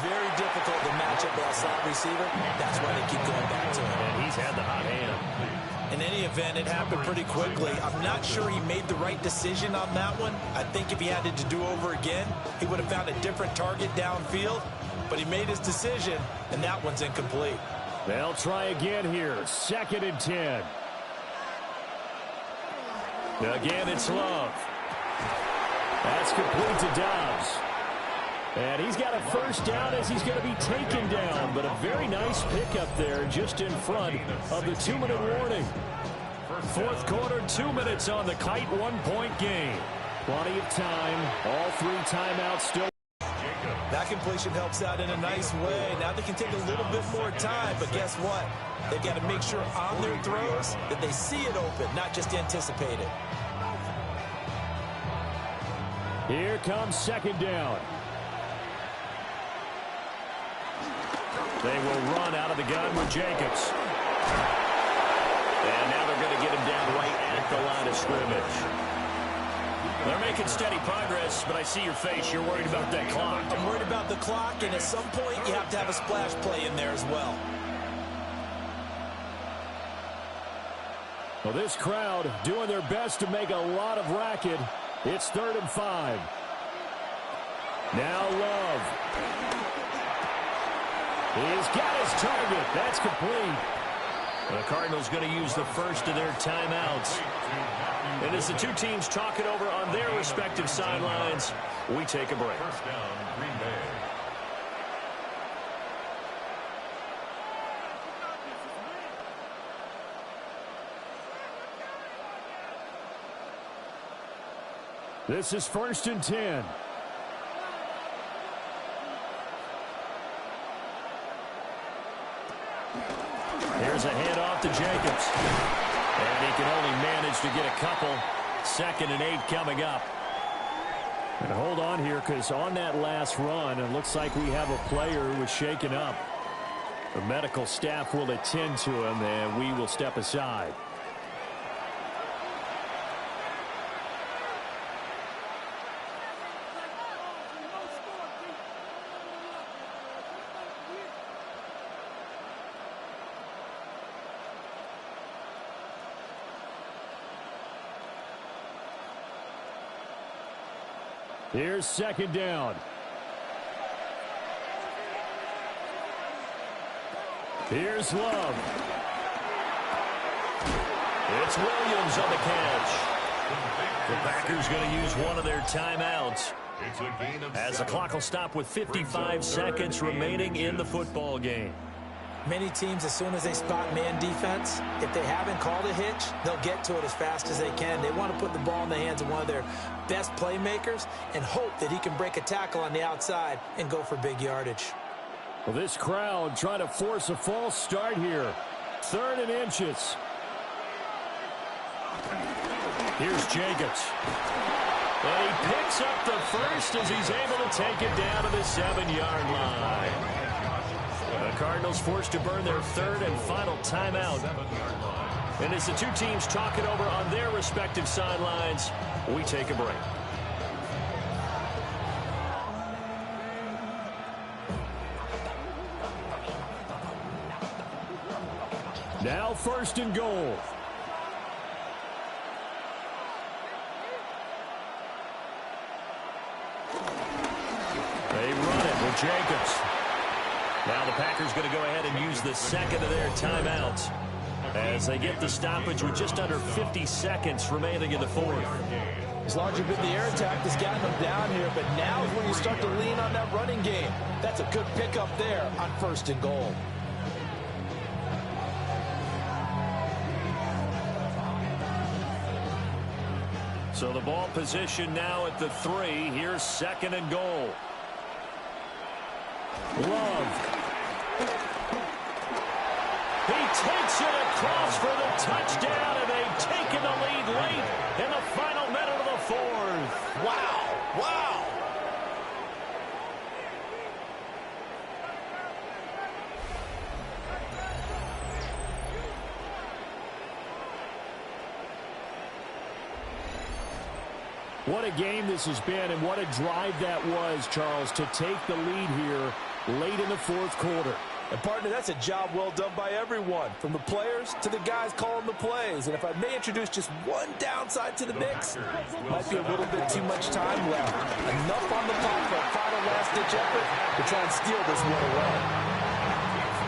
Very difficult to match up with a slot receiver. That's why they keep going back to him. And he's had the hot hand. In any event, it happened pretty quickly. I'm not sure he made the right decision on that one. I think if he had to do over again, he would have found a different target downfield. But he made his decision, and that one's incomplete. They'll try again here. 2nd and 10. Again, it's Love. That's complete to Dobbs. And he's got a first down as he's going to be taken down. But a very nice pickup there just in front of the 2-minute warning. Fourth quarter, 2 minutes on the kite, 1-point game. Plenty of time. All 3 timeouts still. That completion helps out in a nice way. Now they can take a little bit more time, but guess what? They've got to make sure on their throws that they see it open, not just anticipate it. Here comes 2nd down. They will run out of the gun with Jacobs. And now they're going to get him down right at the line of scrimmage. They're making steady progress, but I see your face. You're worried about that clock. I'm worried about the clock, and at some point you have to have a splash play in there as well. Well, this crowd doing their best to make a lot of racket. It's 3rd and 5. Now Love. He's got his target. That's complete. The Cardinals going to use the first of their timeouts. And as the two teams talk it over on their respective sidelines, we take a break. First down, Green Bay. This is 1st and 10. Here's a handoff to Jacobs. And he can only manage to get a couple. 2nd and 8 coming up. And hold on here, because on that last run, it looks like we have a player who was shaken up. The medical staff will attend to him, and we will step aside. Here's 2nd down. Here's Love. It's Williams on the catch. The Packers going to use one of their timeouts as the clock will stop with 55 seconds remaining in the football game. Many teams, as soon as they spot man defense, if they haven't called a hitch, they'll get to it as fast as they can. They want to put the ball in the hands of one of their best playmakers and hope that he can break a tackle on the outside and go for big yardage. Well, this crowd trying to force a false start here. 3rd and inches. Here's Jacobs. And he picks up the first as he's able to take it down to the 7-yard line. The Cardinals forced to burn their 3rd and final timeout. And as the two teams talk it over on their respective sidelines, we take a break. Now 1st and goal. They run it with Jacobs. Now the Packers going to go ahead and use the 2nd of their timeouts. as they get the stoppage with just under 50 seconds remaining in the fourth. It's largely been the air attack that's gotten them down here, but now is when you start to lean on that running game. That's a good pickup there on 1st and goal. So the ball position now at the 3. Here's 2nd and goal. Love. He takes it across for the touchdown, and they've taken the lead late in the final minute of the 4th. Wow. Wow. What a game this has been, and what a drive that was, Charles, to take the lead here late in the 4th quarter. And, partner, that's a job well done by everyone, from the players to the guys calling the plays. And if I may introduce just one downside to the mix, might be a little bit too much time left. Enough on the clock for a final last-ditch effort to try and steal this one away.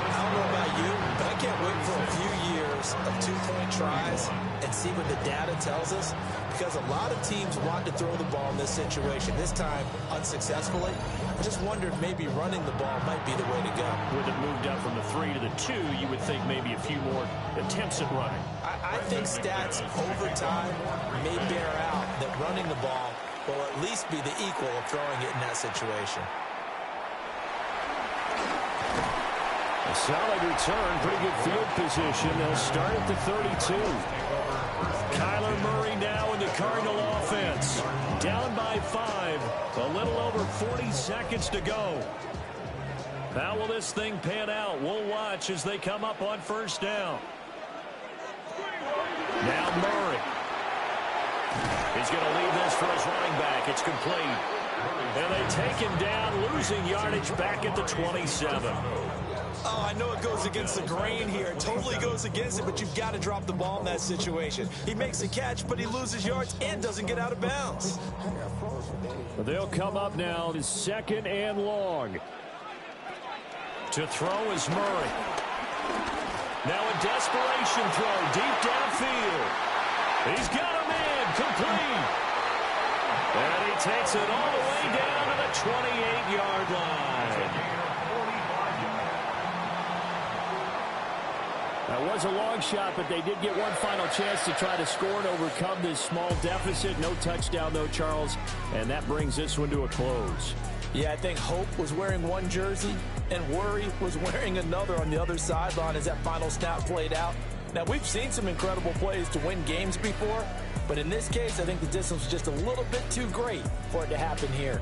I don't know about you, but I can't wait for a few years of 2-point tries and see what the data tells us, because a lot of teams want to throw the ball in this situation, this time unsuccessfully. I just wonder if maybe running the ball might be the way to go. With it moved up from the 3 to the 2, you would think maybe a few more attempts at running. I think stats over time may bear out that running the ball will at least be the equal of throwing it in that situation. A solid return, pretty good field position. They'll start at the 32. Kyler Murray now in the Cardinal offense. Down by 5. A little over 40 seconds to go. How will this thing pan out? We'll watch as they come up on 1st down. Now Murray. He's going to leave this for his running back. It's complete. And they take him down, losing yardage back at the 27. Oh, I know it goes against the grain here. It totally goes against it, but you've got to drop the ball in that situation. He makes a catch, but he loses yards and doesn't get out of bounds. They'll come up now to 2nd and long. To throw is Murray. Now a desperation throw deep downfield. He's got a man complete. And he takes it all the way down to the 28-yard line. That was a long shot, but they did get one final chance to try to score and overcome this small deficit. No touchdown, though, Charles, and that brings this one to a close. Yeah, I think hope was wearing one jersey and worry was wearing another on the other sideline as that final snap played out. Now, we've seen some incredible plays to win games before, but in this case, I think the distance was just a little bit too great for it to happen here.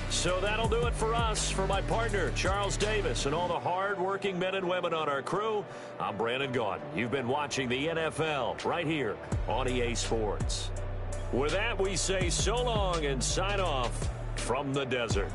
So that'll do it for us. For my partner, Charles Davis, and all the hard-working men and women on our crew, I'm Brandon Gaudin. You've been watching the NFL right here on EA Sports. With that, we say so long and sign off from the desert.